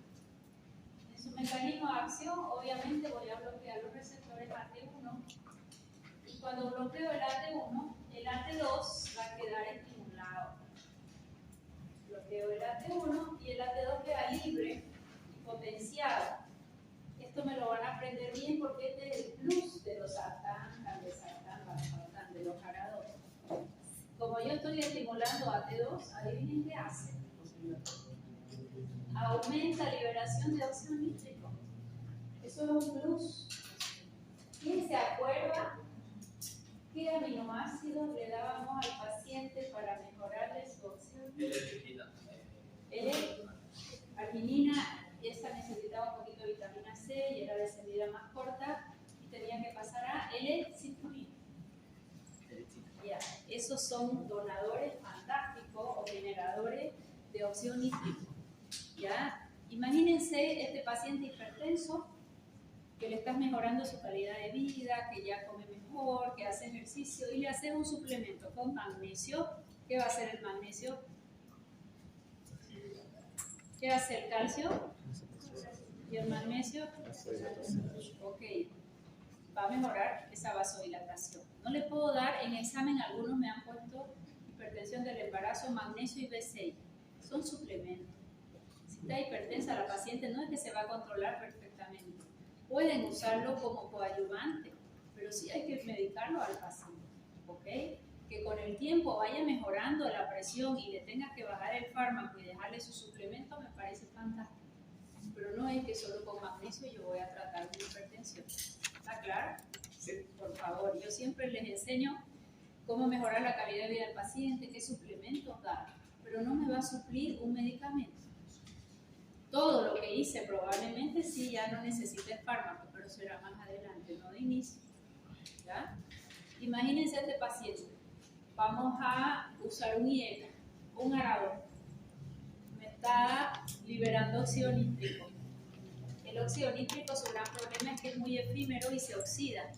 En su mecanismo de acción, obviamente voy a bloquear los receptores AT1 y cuando bloqueo el AT1, el AT2 va a quedar estimulado. Bloqueo el AT1 y el AT2 queda libre y potenciado. Esto me lo van a aprender bien porque este es el plus de los sartán, candesartán, valsartán, de los jarados. Como yo estoy estimulando AT2, adivinen qué hace. Aumenta liberación de óxido nítrico. Eso es un plus. ¿Quién se acuerda qué aminoácidos le dábamos al paciente para mejorarle su óxido nítrico? Arginina, esa necesitaba un poquito de vitamina C y era de salida más corta y tenía que pasar a L-citrulina. Ya, esos son donadores fantásticos o generadores de óxido nítrico. ¿Ya? Imagínense este paciente hipertenso que le estás mejorando su calidad de vida, que ya come mejor, que hace ejercicio y le haces un suplemento con magnesio. ¿Qué va a hacer el magnesio? ¿Qué hace el calcio? ¿Y el magnesio? Ok, va a mejorar esa vasodilatación. No le puedo dar, en examen algunos me han puesto hipertensión del embarazo, magnesio y B6. son suplementos. Si está hipertensa la paciente, no es que se va a controlar perfectamente. Pueden usarlo como coadyuvante, pero sí hay que medicarlo al paciente, ¿ok? Que con el tiempo vaya mejorando la presión y le tengas que bajar el fármaco y dejarle su suplemento, me parece fantástico. Pero no es que solo con magnesio yo voy a tratar una hipertensión. ¿Está claro? Sí. Por favor, yo siempre les enseño cómo mejorar la calidad de vida del paciente, qué suplementos dar, pero no me va a suplir un medicamento. Todo lo que hice probablemente sí ya no necesite fármaco, pero será más adelante, no de inicio. ¿Ya? Imagínense a este paciente. Vamos a usar un IECA, un arador. Me está liberando óxido nítrico. El óxido nítrico, su gran problema es que es muy efímero y se oxida.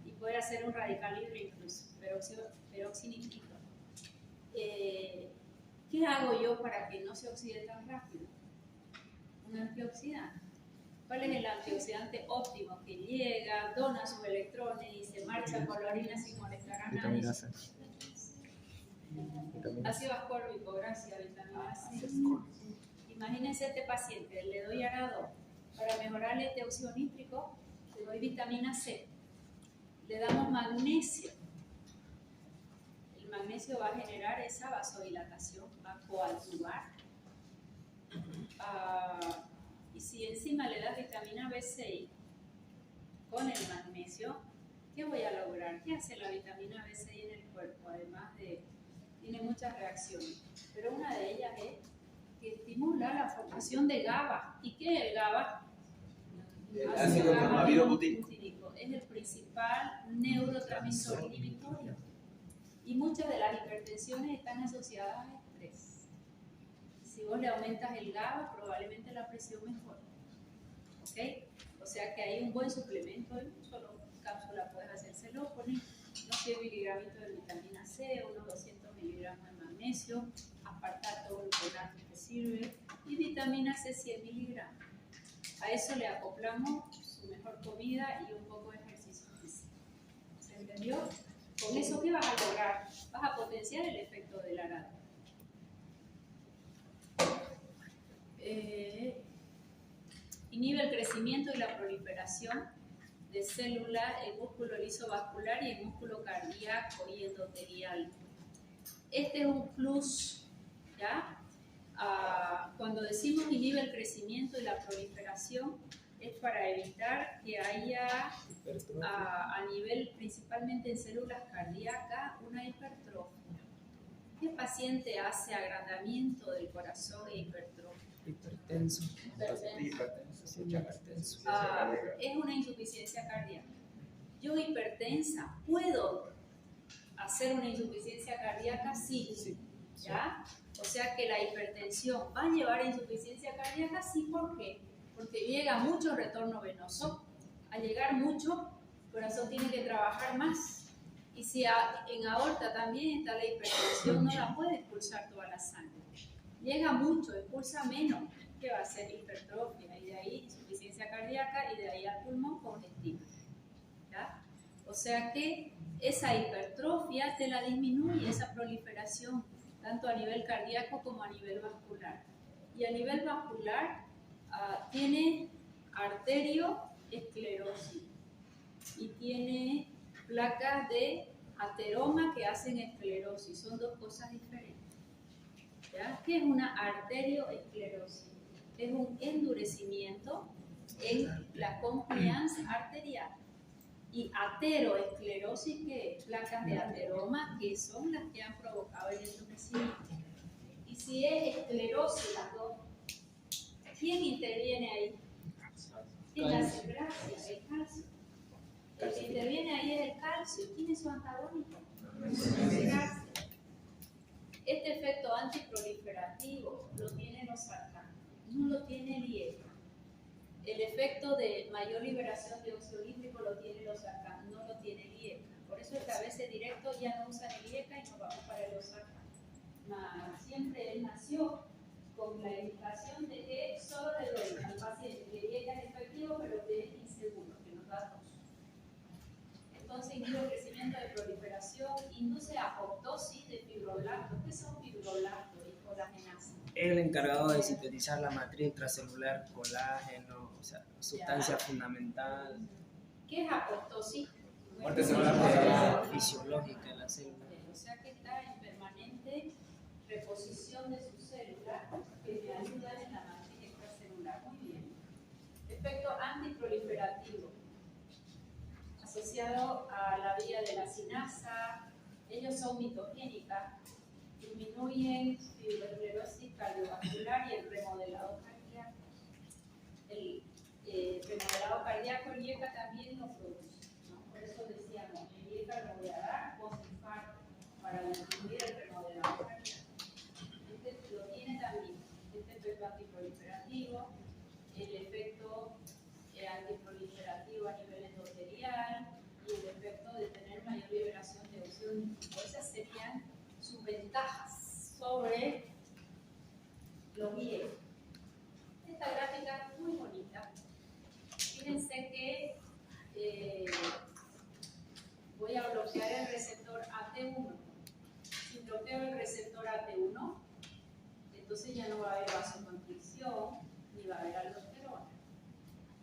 Y puede hacer un radical libre incluso, peroxinítrico. ¿Qué hago yo para que no se oxide tan rápido? Un antioxidante. ¿Cuál es el antioxidante óptimo? Que llega, dona sus electrones y se marcha por la orina sin molestar a nadie. Vitamina C. Ácido ascórbico, gracias, vitamina C. Imagínense este paciente, le doy arador. Para mejorarle este óxido nítrico, le doy vitamina C. Le damos magnesio. El magnesio va a generar esa vasodilatación, va a coadyuvar. Y si encima le das vitamina B6 con el magnesio, ¿qué voy a lograr? ¿Qué hace la vitamina B6 en el cuerpo? Además de, tiene muchas reacciones, pero una de ellas es que estimula la formación de GABA. ¿Y qué es el GABA? El ácido gamma-butírico. Es el principal neurotransmisor inhibitorio. Y muchas de las hipertensiones están asociadas a estrés. Si vos le aumentas el GABA, probablemente la presión mejora. ¿Ok? O sea que hay un buen suplemento, en solo cápsula puedes hacérselo, pones unos 100 miligramos de vitamina C, unos 200 miligramos de magnesio, apartar todo el gluconato que sirve, y vitamina C 100 miligramos. A eso le acoplamos su mejor comida y un poco de ejercicio físico. ¿Se entendió? Con eso, ¿qué vas a lograr? Vas a potenciar el efecto del arado. Inhibe el crecimiento y la proliferación de células en músculo lisovascular y en músculo cardíaco y endotelial. Este es un plus, ¿ya? Cuando decimos inhibe el crecimiento y la proliferación, es para evitar que haya a nivel, principalmente en células cardíacas, una hipertrofia. ¿Qué paciente hace agrandamiento del corazón e hipertrofia? Hipertenso. Es una insuficiencia cardíaca. Yo hipertensa, ¿puedo hacer una insuficiencia cardíaca? Sí. ¿Ya? O sea que la hipertensión va a llevar a insuficiencia cardíaca, sí, ¿por qué? Porque llega mucho retorno venoso. Al llegar mucho, el corazón tiene que trabajar más. Y si en aorta también está la hipertensión, no la puede expulsar toda la sangre. Llega mucho, expulsa menos, que va a ser hipertrofia, y de ahí insuficiencia cardíaca, y de ahí al pulmón congestivo. ¿Ya? O sea que esa hipertrofia te la disminuye, esa proliferación, tanto a nivel cardíaco como a nivel vascular. Y a nivel vascular tiene arterioesclerosis y tiene placas de ateroma que hacen esclerosis. Son dos cosas diferentes. ¿Ya? ¿Qué es una arterioesclerosis? Es un endurecimiento en la compliance arterial. Y ateroesclerosis, que es placas de ateroma, que son las que han provocado el endurecimiento. Y si es esclerosis, las dos, ¿quién interviene ahí? ¿Quién hace gracia? El calcio. El que interviene ahí es el calcio. ¿Quién es su antagónico? Gracias. Este efecto antiproliferativo lo tienen los sartanos, no lo tiene el IECA. El efecto de mayor liberación de óxido nítrico lo tiene los sartanos, no lo tiene el IECA. Por eso es que a veces directo ya no usan el IECA y nos vamos para el losartán. Siempre él nació con la indicación de que solo le doy al paciente que el IECA es efectivo, pero que es inseguro, que nos da tos. Entonces inhibe el crecimiento de proliferación, induce apoptosis de fibroblastos. ¿Qué son fibroblastos y colagenasa? es el encargado de sintetizar la matriz intracelular, colágeno, o sea, sustancia fundamental. ¿Qué es apoptosis? Muerte celular Fisiológica de la célula. O sea que está en permanente reposición de sus células que me ayudan en la matriz extracelular. Muy bien. Efecto antiproliferativo asociado a la vía de la sinasa. Ellos son mitogénicas, disminuyen fibroesclerosis cardiovascular y el remodelado cardíaco. El remodelado cardíaco, el IECA también lo produce, ¿no? Por eso decíamos, el IECA lo voy a dar post-infarto para disminuir el remodelado cardíaco. Este lo tiene también, este efecto antiproliferativo, el efecto antiproliferativo a nivel endotelial y el efecto de tener mayor liberación de óxido nítrico. Esas serían sus ventajas sobre los viejos. Esta gráfica es muy bonita. Fíjense que voy a bloquear el receptor AT1. Si bloqueo el receptor AT1, entonces ya no va a haber vasoconstricción ni va a haber aldosterona.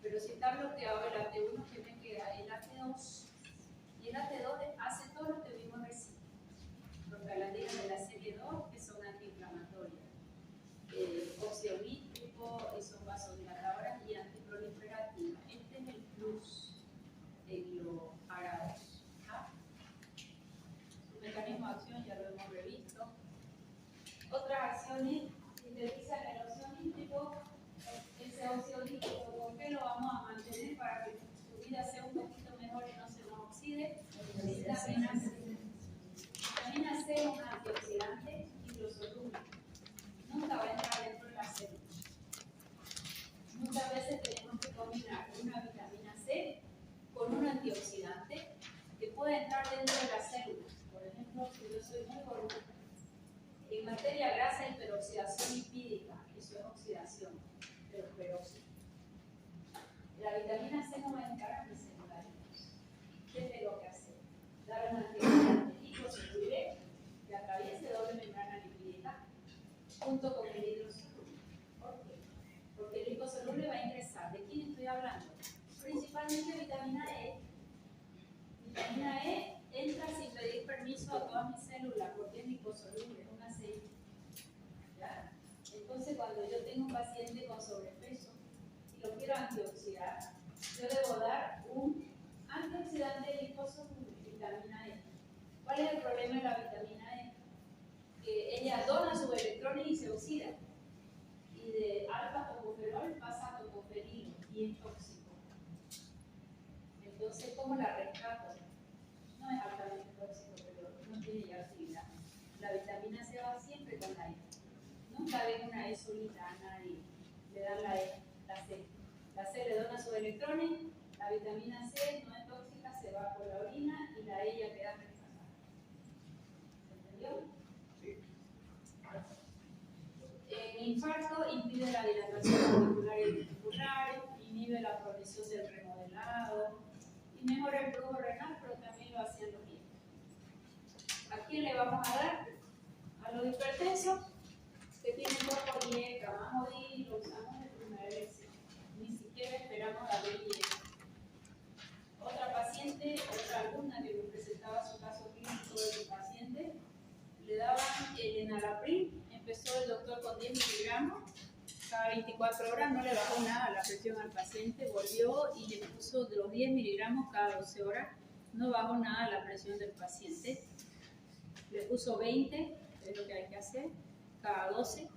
Pero si está bloqueado el AT1, ¿qué me queda? El AT2. Y el AT2 hace todo lo que vimos recién. Prostaglandinas de la serie 2, que son antiinflamatorias. Óxido nítrico, son vasodilatadoras y antiproliferativas. Este es el plus en los arados. ¿Ah? Su mecanismo de acción ya lo hemos revisto. Otras acciones sintetizan el óxido nítrico. Ese óxido nítrico, ¿por qué lo vamos a mantener para que su vida sea un poquito mejor y no se nos oxide? Vitamina C. Vitamina C es un antioxidante hidrosoluble. Nunca va a entrar dentro de la célula. Muchas veces tenemos que combinar una vitamina C con un antioxidante que puede entrar dentro de la célula. Por ejemplo, si yo soy muy gordita, en materia grasa hay peroxidación lipídica, eso es oxidación, pero peróxido. La vitamina C no va a entrar a mi célula. ¿Qué tengo que hacer? Dar un antioxidante hidrosoluble que atraviese doble membrana lipídica junto con el hidrosoluble. ¿Por qué? Porque el liposoluble va a ingresar. ¿De quién estoy hablando? Principalmente vitamina E. Vitamina E entra sin pedir permiso a todas mis células porque es liposoluble, es un aceite. ¿Ya? Entonces, cuando yo tengo un paciente con sobrepeso y lo quiero antioxidar, yo debo dar un antioxidante liposoluble, vitamina E. ¿Cuál es el problema de la vitamina E? Que ella dona sus electrones y se oxida. Y de alfa-tocoferol pasa a tocoferilo y es tóxico. Entonces, ¿cómo la rescato? No es altamente tóxico, pero no tiene ya actividad. La vitamina C va siempre con la E. Nunca ven una E solita a nadie. Le dan la E, la C. La C le dona sus electrones, la vitamina C no es tóxica, se va por la orina y la E ya queda rescatada. ¿Entendió? Sí. En infarto impide la dilatación auricular y ventricular, inhibe la progresión del remodelado y mejora el flujo renal, pero también lo hacían los viejos. ¿A quién le vamos a dar? A los hipertensos que tienen cuerpo IECA, más ODI, lo usamos de primera elección. Ni siquiera esperamos a ver IECA. Otra paciente, otra alumna que me presentaba su caso clínico de su paciente, le daban el enalapril, empezó el doctor con 10 miligramos, cada 24 horas no le bajó nada la presión al paciente, volvió y le puso de los 10 miligramos cada 12 horas, no bajó nada la presión del paciente, le puso 20, es lo que hay que hacer, cada 12.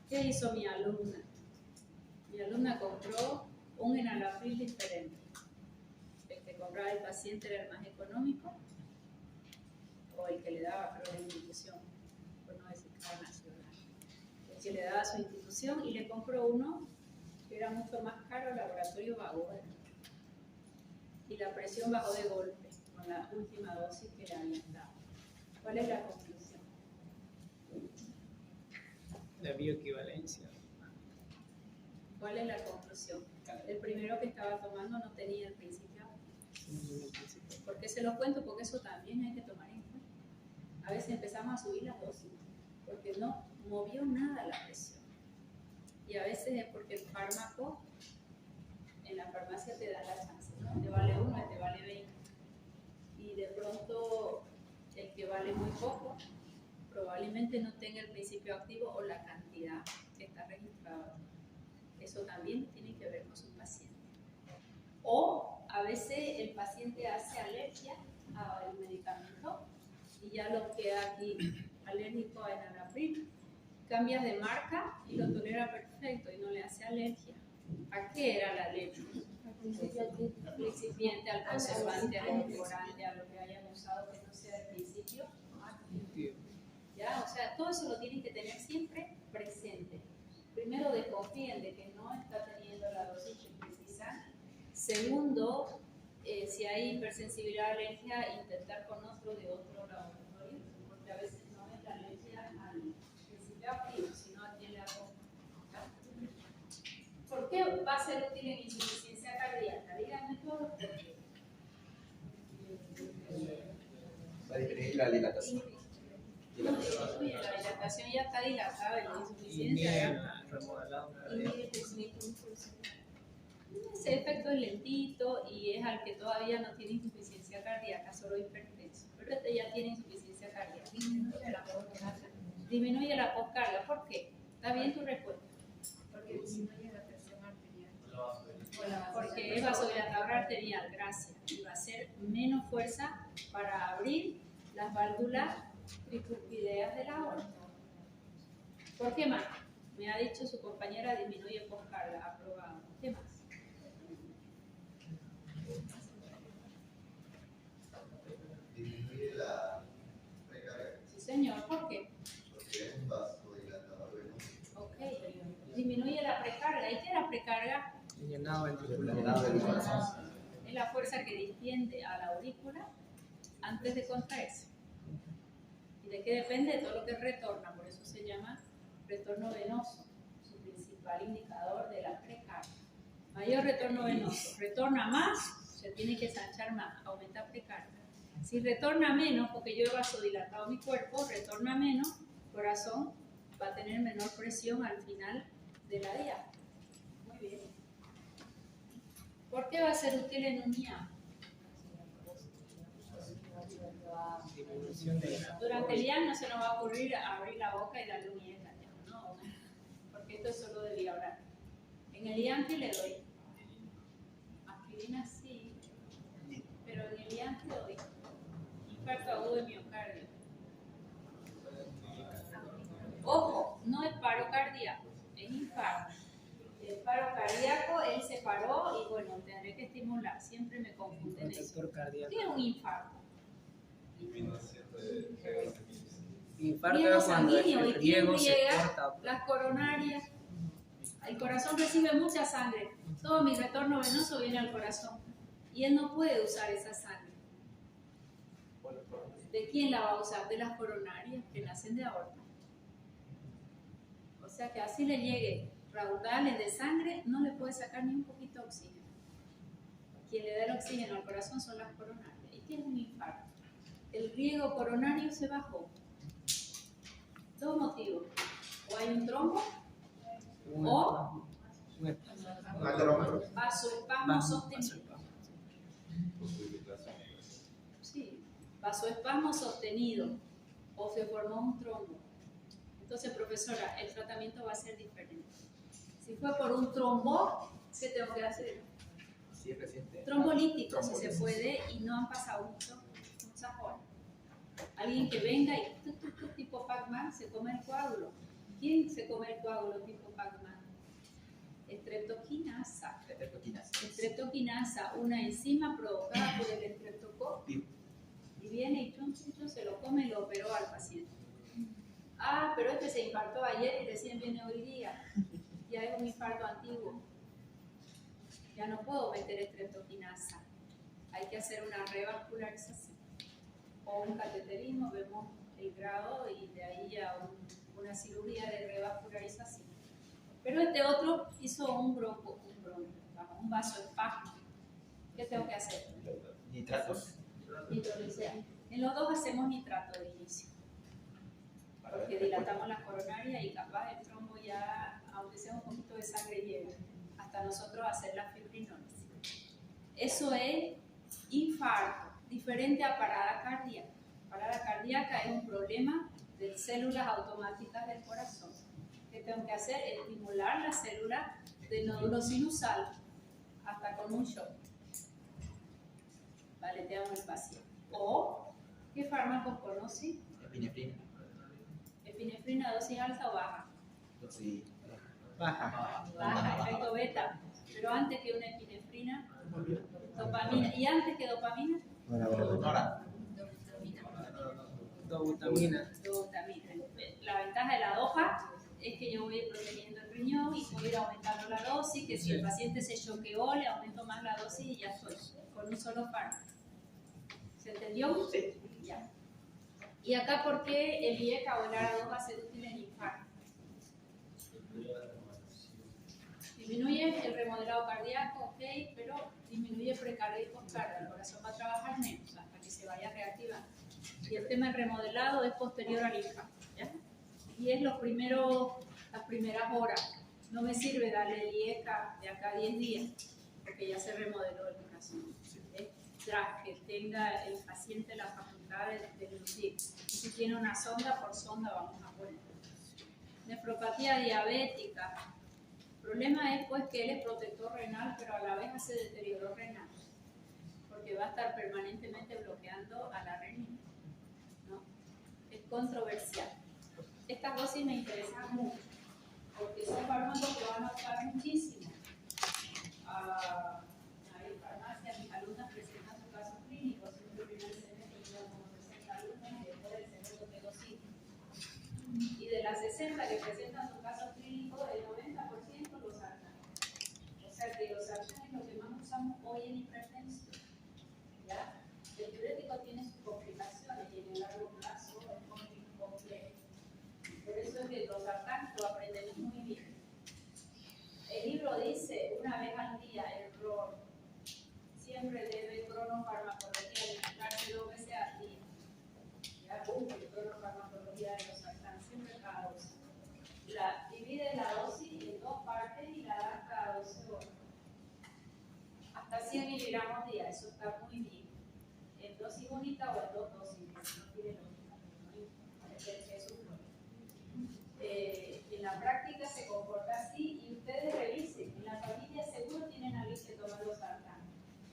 ¿Qué hizo mi alumna? Mi alumna compró un enalapril diferente. El que compraba el paciente era el más económico o el que le daba, pero la institución, por no decir cada nacional. El que le daba a su institución y le compró uno que era mucho más caro, el laboratorio Bagor. Y la presión bajó de golpe con la última dosis que le habían dado. ¿Cuál es la conclusión? La bioequivalencia. ¿Cuál es la conclusión? El primero que estaba tomando no tenía el principio. ¿Por qué se lo cuento? Porque eso también hay que tomar en cuenta. A veces empezamos a subir las dosis porque no movió nada la presión. Y a veces es porque el fármaco en la farmacia te da la chance, ¿no? Te vale 1 y te vale 20. Y de pronto el que vale muy poco probablemente no tenga el principio activo o la cantidad que está registrada. Eso también tiene que ver con su paciente. O a veces el paciente hace alergia al medicamento y ya lo queda aquí alérgico a enalapril. Cambias de marca y lo tolera perfecto y no le hace alergia. ¿A qué era la alergia? Al recipiente, al conservante, al edulcorante, a lo que hayan usado que no sea el principio. ¿Ya? O sea, todo eso lo tienen que tener siempre presente. Primero, desconfíen de que no está teniendo la dosis precisa. Segundo, si hay hipersensibilidad a alergia, intentar con otro de otro laboratorio, porque a veces no es la alergia al principio activo, sino a quien le acompaña. ¿Por qué va a ser útil en insuficiencia cardíaca? Díganme todos los porqués. Va a disminuir la dilatación. No, disminuye, la dilatación ya está dilatada en la insuficiencia. Ese efecto es lentito y es al que todavía no tiene insuficiencia cardíaca, solo hipertenso. Pero este ya tiene insuficiencia cardíaca. Disminuye la poscarga. ¿Por qué? ¿Está bien tu respuesta? Porque disminuye la presión arterial. Porque es vasodilatador arterial, gracias. Y va a hacer menos fuerza para abrir las válvulas tricurpideas de la aorta. ¿Por qué más? Me ha dicho su compañera, disminuye poscarga, aprobado. ¿Qué más? Disminuye la precarga. Sí, señor. ¿Por qué? Porque es un vasodilatador venoso. Ok. Disminuye la precarga. ¿Y qué es la precarga? Llenado ventricular. Es la fuerza que distiende a la aurícula antes de contraerse. ¿Y de qué depende? De todo lo que retorna. Por eso se llama retorno venoso, su principal indicador de la precarga. Mayor retorno venoso. Retorna más, se tiene que ensanchar más, aumenta precarga. Si retorna menos, porque yo he vasodilatado mi cuerpo, retorna menos, corazón va a tener menor presión al final de la diástole. Muy bien. ¿Por qué va a ser útil en un IAM? Durante el IAM no se nos va a ocurrir abrir la boca y darle un IAM, no, porque esto es solo de diablar. En el IAM, ¿qué le doy? Aspirina sí, pero en el IAM, ¿qué le doy? Infarto agudo de miocardio. Ojo, no es paro cardíaco, es infarto. El paro cardíaco, él se paró y bueno, tendré que estimular. Siempre me confunden eso. ¿Qué es un infarto? Infarto Riego es cuando sanguíneo, el ¿y quién riego se riega? corta. Las coronarias. El corazón recibe mucha sangre. Todo mi retorno venoso viene al corazón. Y él no puede usar esa sangre. ¿De quién la va a usar? De las coronarias que nacen de aorta. O sea que así le llegue raudales de sangre, no le puede sacar ni un poquito de oxígeno. Quien le da el oxígeno al corazón son las coronarias. ¿Y qué es un infarto? El riego coronario se bajó. Dos motivos. O hay un trombo o vasoespasmo sostenido. Sí, vasoespasmo sostenido o se formó un trombo. Entonces, profesora, el tratamiento va a ser diferente. Si fue por un trombo, ¿qué tengo que hacer? Sí, es reciente. Trombolítico, si se puede, y no han pasado muchas horas. Alguien que venga y tipo Pac-Man se come el coágulo. ¿Quién se come el coágulo tipo Pac-Man? Estreptoquinasa. Estreptoquinasa, una enzima provocada por el estreptococo. Y viene y chun, se lo come y lo operó al paciente. Ah, pero este se infartó ayer y recién viene hoy día. Ya es un infarto antiguo. Ya no puedo meter estreptoquinasa. Hay que hacer una revascularización. O un cateterismo, vemos el grado y de ahí a una cirugía de revascularización. Pero este otro hizo un vasoespasmo. ¿Qué tengo que hacer? Nitratos. Nitroglicea. En los dos hacemos nitrato de inicio, porque dilatamos la coronaria y capaz el trombo ya, aunque sea un poquito de sangre, llega hasta nosotros hacer la fibrinólisis. Eso es infarto, diferente a parada cardíaca. Parada cardíaca es un problema de células automáticas del corazón. ¿Qué tengo que hacer? Estimular las células del nódulo sinusal hasta con un shock. Valeteamos el paciente. O, ¿qué fármacos conocí? Epinefrina. Epinefrina, dosis alta o baja. Dosis Baja. Baja, efecto beta. Pero antes que una epinefrina, dopamina. ¿Y antes que dopamina? Nora. Dobutamina. Dobutamina. La ventaja de la dopa es que yo voy protegiendo el riñón y puedo ir aumentando la dosis, que si el paciente se choqueó, le aumento más la dosis y ya estoy, con un solo fármaco. ¿Se entendió? Sí. Ya. Y acá, ¿por qué el IECA o el ARA2 va a ser útil en infarto? Disminuye el remodelado cardíaco, ok, pero disminuye el precardio y postcardio. El corazón va a trabajar menos hasta que se vaya reactivando. Y el tema del remodelado es posterior al infarto, ¿ya? Y es las primeras horas. No me sirve darle el IECA de acá a 10 días, porque ya se remodeló el corazón. Tras que tenga el paciente la facultad de lucir. Y si tiene una sonda, por sonda vamos a poner. Nefropatía diabética. El problema es pues que él es protector renal, pero a la vez hace deterioro renal, porque va a estar permanentemente bloqueando a la renina, ¿no? Es controversial. Estas dosis me interesan mucho, porque son fármacos que van a usar muchísimo. Hay farmacias, mis alumnas presentan sus casos clínicos, siempre el primer semestre llevan como 60 alumnos y después del segundo tengo 5. Y de las 60 que presentan sus casos clínicos, el 90% los saltan. O sea que los saltan es lo que más usamos hoy en hipertensión. ¿Ya? El diurético tiene sus complicaciones y en el largo plazo es complejo. Por eso es que los saltan lo aprendemos muy bien. El libro dice, una vez al día, error. Siempre debe cronofarmacología alimentarse 2 veces al día. Ya busque cronofarmacología de los sartán, siempre cada dosis. Divide la dosis en 2 partes y la da cada 12 horas. Hasta 100 miligramos día, eso está muy bien. En dosis única o en 2 dosis, no tiene lógica. En la práctica se comporta así y ustedes revisen. En la familia seguro tienen a alguien que toma los sartán.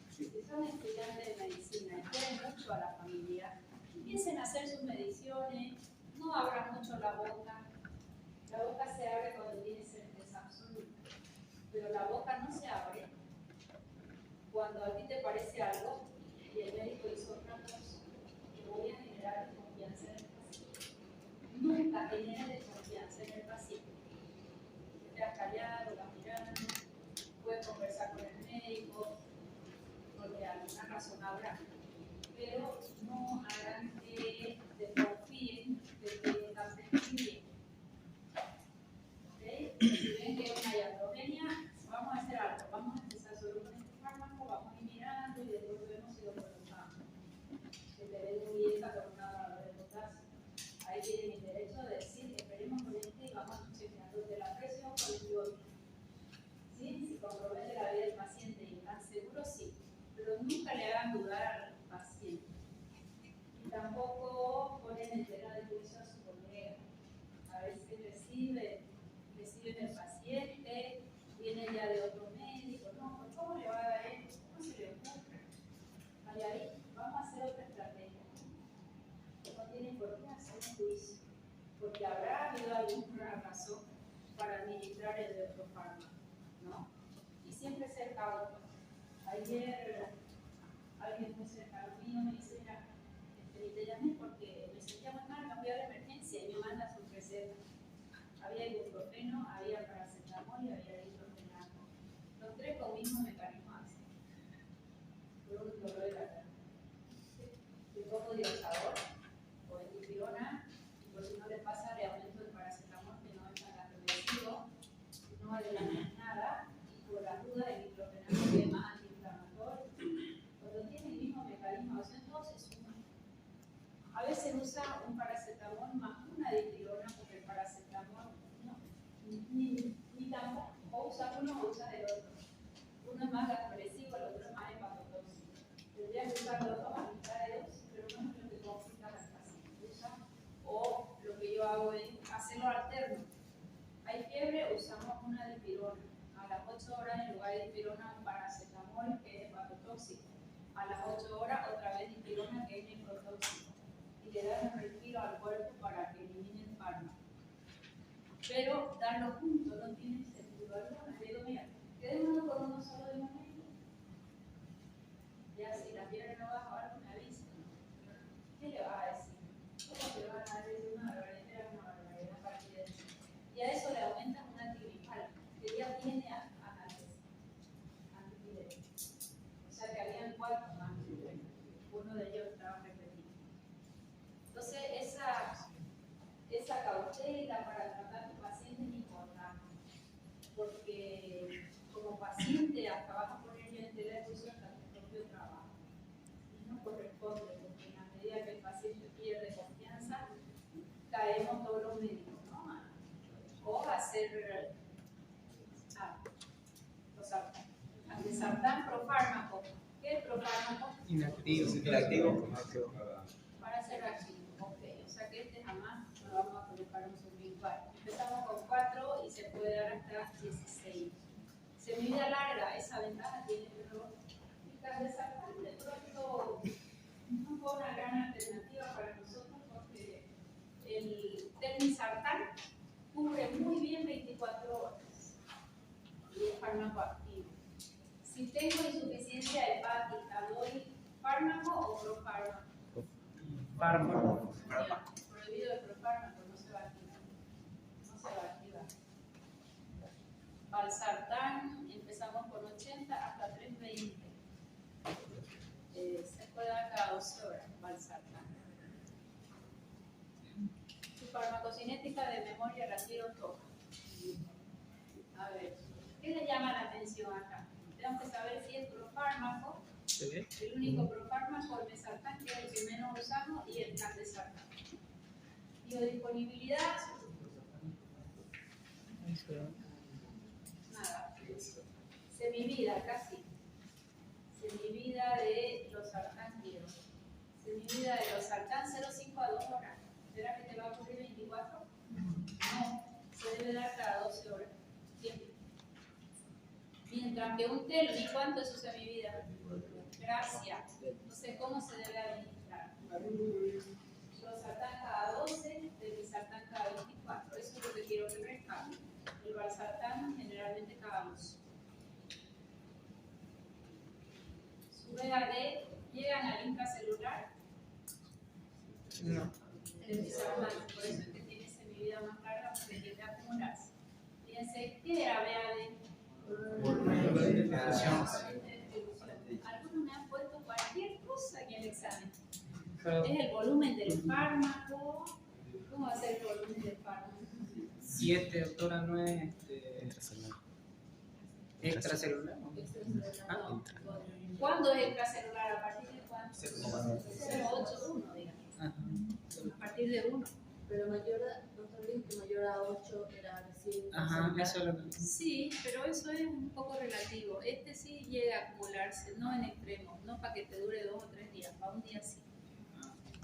Si son estudiantes de medicina y quieren mucho a la familia, empiecen a hacer sus mediciones, no abran mucho la boca. La boca se abre cuando tiene certeza absoluta, pero la boca no se abre cuando a ti te parece algo y el médico hizo otra cosa, que voy a generar desconfianza en el paciente. Nunca genere desconfianza en el paciente. Te quedas callado, vas mirando, puedes conversar con el médico, porque alguna razón habrá, pero no hagan que desconfíen de que están bien. ¿Okay? Si ven que es una iatrogenia, vamos a hacer algo, vamos a empezar solo con este fármaco, vamos a ir mirando y después vemos si lo colocamos. Que te den muy bien con una barra de potasio. Ahí tienen el derecho de decir que esperemos con este y vamos chequeando de la presión con el biótico. ¿Sí? Si compromete la vida del paciente y están seguros, sí. Pero nunca le hagan dudar al paciente. Y tampoco ponen en tela de juicio a su colega. A veces reciben el paciente, viene ya de otro médico. No, ¿cómo le va a dar esto? ¿Cómo se le ocurre? Ahí vamos a hacer otra estrategia. No tienen por qué hacer un juicio, porque habrá habido alguna razón para administrar el de otro fármaco, ¿no? Y siempre ser cauto. Ayer alguien muy cercano mío me dice, mira, te llamé porque me sentía muy mal, me fui a la emergencia y me manda su receta. Había ibuprofeno, había paracetamol y había diclofenaco. Los 3 con mismo mecanismo acción. Por un dolor de garganta. Un poco de sabor o de dipirona, y por si no les pasa, le aumento el paracetamol que no es tan agresivo, no adelantan nada, y por la duda el diclofenaco que es más antiinflamatorio. Cuando tiene el mismo mecanismo de acción, todos se suman. usas uno o usas el otro. Uno es más gastroesivo, el otro es más hepatotóxico. Tendrías que usar los dos a mitad de dos, pero no es lo que complica la paciente. O lo que yo hago es hacerlo alterno. Hay fiebre, usamos una dipirona. A las 8 horas en lugar de dipirona un paracetamol que es hepatotóxico. A las 8 horas otra vez dipirona que es nefrotóxico. Y le dan un respiro al cuerpo para que elimine el fármaco. Pero darlo juntos no tiene sentido alguno. Le digo, mira, quedémonos con uno solo de momento. Ya si la fiebre no baja ahora, me avisa. ¿Qué le vas a decir? ¿Cómo te van a decir una barbaridad a partir de eso? Y a eso le aumentas un antigripal, que ya tiene antipirético. O sea que habían 4 más. Uno de ellos estaba repetido. Entonces, esa cautela para tratar a tu paciente es importante. Porque como paciente, hasta vas a poner yo en tela de juicio hasta tu propio trabajo. Y no corresponde, porque en la medida que el paciente pierde confianza, caemos todos los médicos, ¿no? O hacer antisartán profármaco. ¿Qué es profármaco? Inactivo. Para ser activo, ok. O sea que este jamás lo vamos a colocar un sublingual. Empezamos con 4 y se puede dar hasta 16. Semivida larga, esa ventaja tiene, pero el candesartán de pronto no fue una gran alternativa para nosotros porque el telmisartán cubre muy bien 24 horas y es fármaco activo. Si tengo insuficiencia hepática, ¿doy fármaco o profármaco? Fármaco. Prohibido el profármaco, no se va a activar. No se va a activar. Valsartán, empezamos con 80 hasta 320. Se puede dar cada 12 horas, valsartán. Su farmacocinética de memoria la quiero toda. A ver, ¿qué le llama la atención acá? Tenemos que saber si es profármaco. El único profármaco, el mesartán, que es el que menos usamos, y el candesartán. Biodisponibilidad. Nada. Semivida, casi. Semivida de los sartán quiero. Semivida de los sartán 0,5 a 2 horas. ¿Será que te va a cubrir 24? No, se debe dar cada 12 horas. Siempre. Mientras que un telo, ¿y cuánto es su semivida? Gracias. Entonces, ¿cómo se debe administrar? Los sartán cada 12, el sartán cada 24. Eso es lo que quiero que rescate. El valsartán generalmente cada 2. Su VAD, ¿llegan al intracelular? No. El valsartán, por eso es que tiene semivida más larga porque tiende a acumularse. Fíjense, ¿qué era VAD? Algunos me han puesto cualquier cosa en el examen. Es el volumen del fármaco. ¿Cómo va a ser el volumen del fármaco? 7, doctora, no es extracelular. ¿Cuándo es extracelular? ¿A partir de cuándo? 0,81, digamos. A partir de 1. Pero mayor, doctor dijo que mayor a 8 era recién. Ajá, eso es lo que... Sí, pero eso es un poco relativo. Este sí llega a acumularse, no en extremos, no para que te dure 2 o 3 días, para un día sí.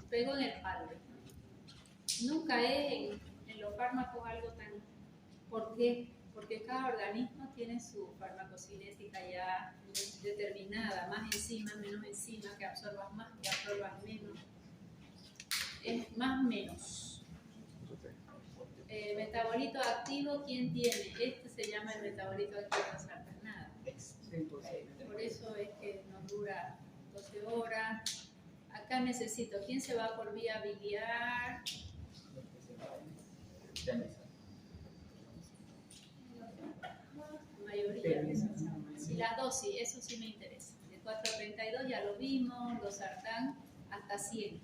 Pego en el palo. Nunca es en los fármacos algo tan... ¿Por qué? Porque cada organismo tiene su farmacocinética ya determinada, más enzima, menos enzima, que absorbas más, que absorbas menos. Es más menos. Metabolito activo, ¿quién tiene? Este se llama el metabolito activo de sartanada. Por eso es que nos dura 12 horas. Acá necesito, ¿quién se va por vía biliar? Mayoría. Y las dosis, eso sí me interesa. De 4 a 32 ya lo vimos, los sartán hasta 100.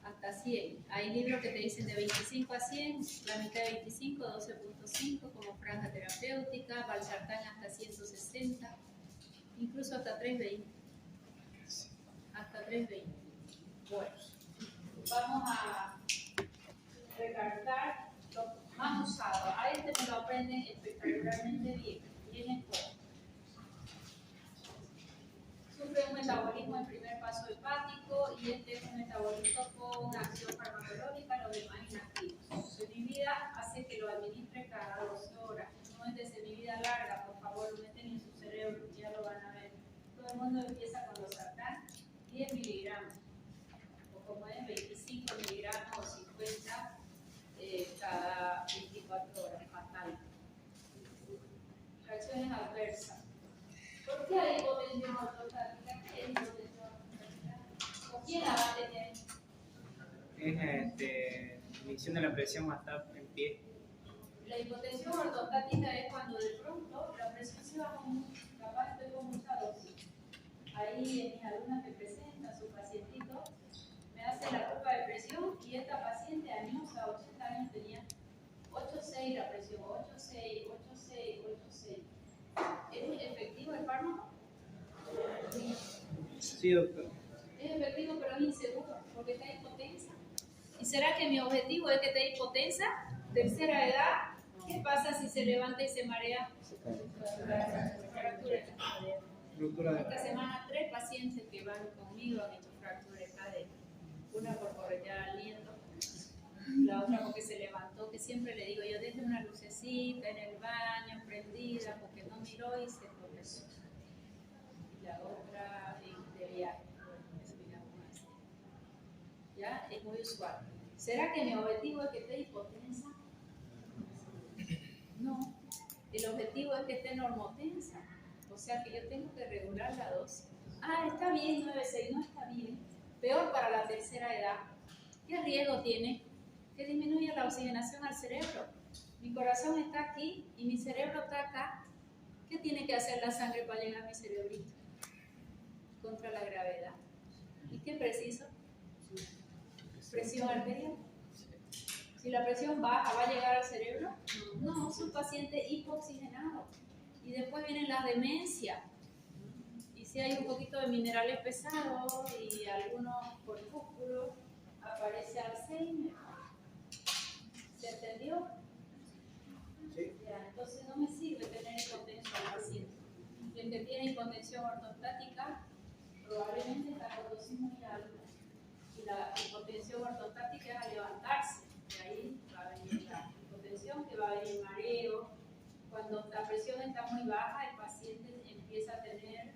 Hasta 100. Hay libros que te dicen de 25 a 100, la mitad de 25, 12.5 como franja terapéutica, valsartán hasta 160, incluso hasta 320. Hasta 320. Bueno, vamos a recargar lo más usado. A este me lo aprenden espectacularmente bien. Vienen con sufre un metabolismo en primer paso hepático y este es un metabolismo con acción farmacológica, los demás inactivos. Semivida hace que lo administre cada 12 horas. No es de semivida larga, por favor, lo meten en su cerebro, ya lo van a ver. Todo el mundo empieza con los sartán, 10 miligramos, o como es 25 miligramos o 50 cada 24 horas, fatal. Reacciones adversas. ¿Por qué hay hipotensión ortostática? ¿Qué es hipotensión ortostática? ¿O quién la va a tener? Es disminución de la presión hasta en pie. La hipotensión ortostática es cuando de pronto la presión se baja mucho, capaz estoy con mucha dosis. Ahí en mis alumnas me presenta su pacientito, me hace la prueba de presión y esta paciente añosa, 80 años tenía 8,6 la presión, 8,6, 8,6, 8,6. ¿Es efectivo el fármaco? Sí, doctor. Es efectivo, pero es inseguro porque está hipotensa. ¿Y será que mi objetivo es que esté hipotensa? Tercera edad, ¿qué pasa si se levanta y se marea? Fractura. Esta semana 3 pacientes que van conmigo han hecho fractura de cadera. Una por corretear aliento, la otra porque se levantó, que siempre le digo yo, deje una lucecita en el baño prendida porque no miró y se tropezó. Y la otra de viaje. ¿Ya? Es muy usual. ¿Será que mi objetivo es que esté hipotensa? No. El objetivo es que esté normotensa. O sea que yo tengo que regular la dosis. Ah, está bien, 9,6, no está bien. Peor para la tercera edad. ¿Qué riesgo tiene? Que disminuya la oxigenación al cerebro. Mi corazón está aquí y mi cerebro está acá. ¿Qué tiene que hacer la sangre para llegar a mi cerebrito? Contra la gravedad. ¿Y qué preciso? Presión arterial. Si la presión baja, ¿va a llegar al cerebro? No, es un paciente hipoxigenado. Y después vienen las demencias. Y si hay un poquito de minerales pesados y algunos corpúsculos, aparece Alzheimer. ¿Se entendió? Sí. Ya, entonces no me sirve tener hipotensión al paciente. Y el que tiene hipotensión ortostática probablemente está con dosis muy alta. Y la hipotensión ortostática es a levantarse. De ahí va a venir la hipotensión, que va a venir mareo. Cuando la presión está muy baja, el paciente empieza a tener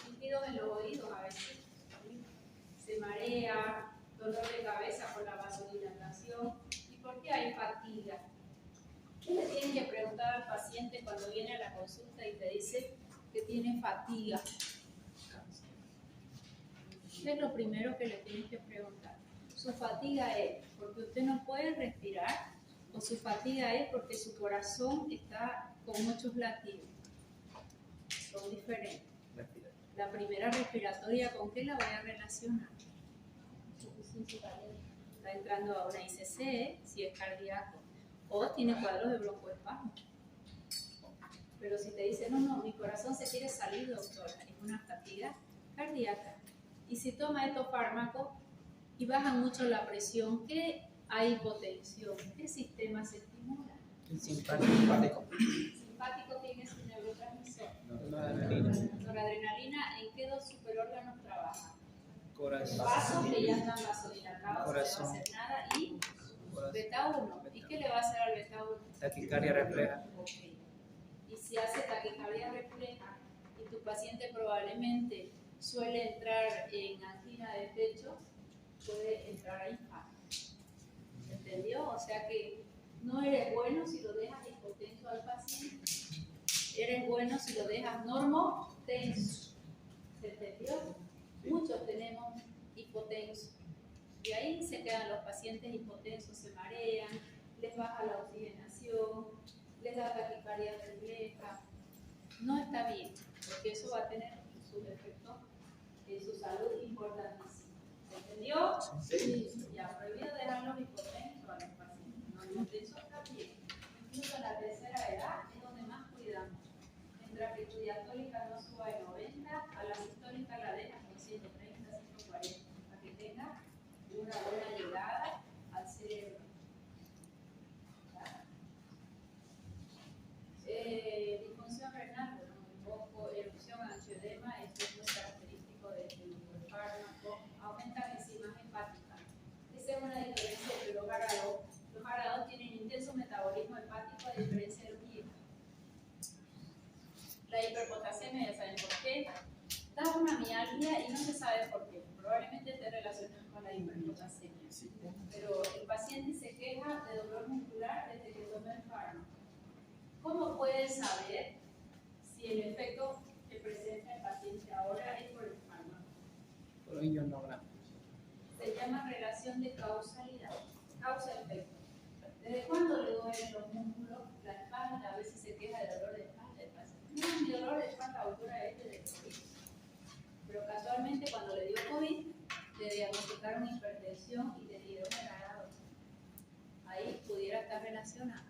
líquidos en los oídos a veces. Se marea, dolor de cabeza por la vasodilatación. ¿Y por qué hay fatiga? ¿Qué le tienen que preguntar al paciente cuando viene a la consulta y te dice que tiene fatiga? ¿Qué es lo primero que le tienes que preguntar? Su fatiga es porque usted no puede respirar o su fatiga es porque su corazón está con muchos latidos. Son diferentes. La primera respiratoria, ¿con qué la voy a relacionar? Está entrando a una ICC, si es cardíaco, o tiene cuadros de broncoespasmo. Pero si te dice, no, mi corazón se quiere salir, doctora, es una fatiga cardíaca. Y si toma estos fármacos y bajan mucho la presión, ¿qué hay hipotensión? ¿Qué sistema se estimula? El simpático. El simpático tiene su neurotransmisor. Noradrenalina, ¿en qué dos superórganos trabaja? Corazón. Vasos que ya están vasodilatados, Corazón. no le va a hacer nada, y beta 1. ¿Y qué le va a hacer al beta 1? Taquicardia refleja. Okay. Y si hace taquicardia refleja y tu paciente probablemente suele entrar en angina de pecho, puede entrar a infarto. ¿Entendió? O sea que no eres bueno si lo dejas hipotenso al paciente. Eres bueno si lo dejas normotenso. ¿Se entendió? Muchos tenemos hipotenso. Y ahí se quedan los pacientes hipotensos, se marean, les baja la oxigenación, les da taquicardia refleja. No está bien, porque eso va a tener sus efectos en su salud importantísimos. ¿Se entendió? Sí. Ya, prohibido dejar los hipotensos a los pacientes. Los hipotensos está bien. Incluso en la tercera edad es donde más cuidamos. Mientras que tu diastólica no suba de 90, a la sistólica la dejas con 130, 140, para que tenga una buena llegada al cerebro. familia y no se sabe por qué. Probablemente esté relacionado con la hiperpotasemia. Pero el paciente se queja de dolor muscular desde que toma el fármaco. ¿Cómo puede saber si el efecto que presenta el paciente ahora es por el fármaco? Por ello no habrá. Se llama relación de causalidad, causa-efecto. ¿Desde cuándo le duelen los músculos, la espalda? A veces se queja de dolor de espalda el paciente. No, mi dolor de espalda autora es de COVID. Pero casualmente cuando le dio COVID, le diagnosticaron hipertensión y le dieron el arado. Ahí pudiera estar relacionado.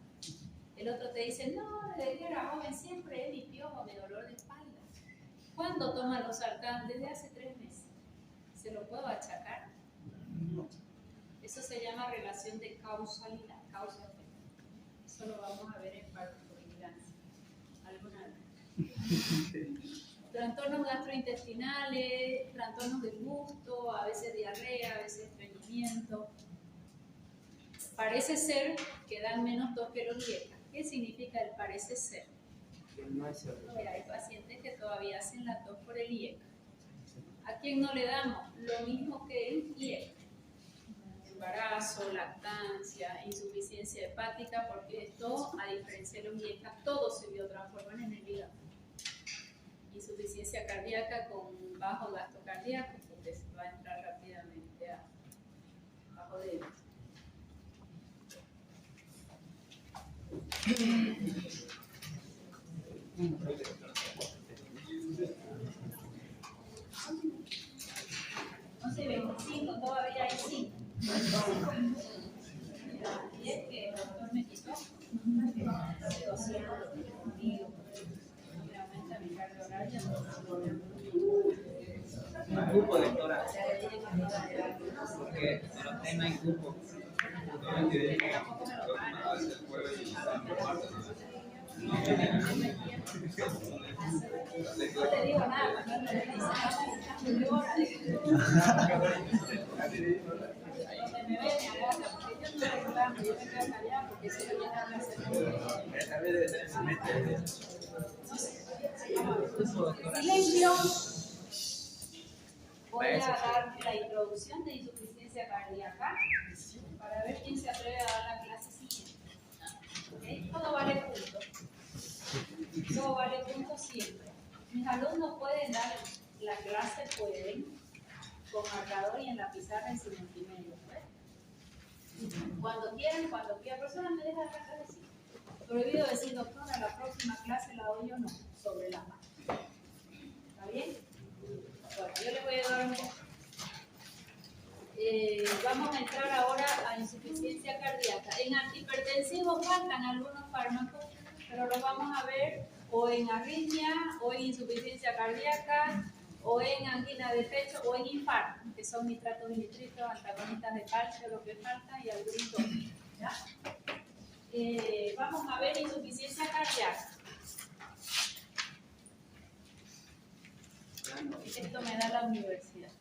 El otro te dice, no, desde que era joven siempre es mi piojo, mi dolor de espalda. ¿Cuándo toma los Sartán? Desde hace 3 meses. ¿Se lo puedo achacar? No. Eso se llama relación de causalidad, causa-efecto. Eso lo vamos a ver en farmacovigilancia alguna vez. Trastornos gastrointestinales, trastornos del gusto, a veces diarrea, a veces estreñimiento. Parece ser que dan menos tos que los IECA. ¿Qué significa el parece ser? No es cierto. Mira, hay pacientes que todavía hacen la tos por el IECA. ¿A quién no le damos? Lo mismo que el IECA. Embarazo, lactancia, insuficiencia hepática, porque esto, a diferencia de los IECA, todo se biotransforman en el hígado. Insuficiencia cardíaca con bajo gasto cardíaco, porque se va a entrar rápidamente a bajo débil. No sé, 25, todavía hay 5. Y es que el doctor me quitó. Un cupo, doctora. Porque en el hotel no hay cupo. No te digo nada, no te digo nada. Donde me ve, me agarra, porque yo no reclamo, yo me quedo callada porque si no llegan a silencio. Voy a dar la introducción de insuficiencia cardíaca para ver quién se atreve a dar la clase siguiente. ¿Okay? Todo vale punto. Todo vale punto siempre. Mis alumnos pueden dar la clase, pueden, con marcador y en la pizarra en su multimedia. Cuando quieran, persona me deja dar la clase, sí. Prohibido decir, doctora, la próxima clase la doy yo no, sobre la mano. ¿Está bien? Bueno, yo les voy a dar un poco. Vamos a entrar ahora a insuficiencia cardíaca. En antihipertensivos faltan algunos fármacos, pero los vamos a ver o en arritmia, o en insuficiencia cardíaca, o en angina de pecho, o en infarto, que son nitratos y nitritos, antagonistas de calcio, lo que falta, y algún tónico. ¿Ya? Vamos a ver insuficiencia cardíaca. Esto me da la universidad.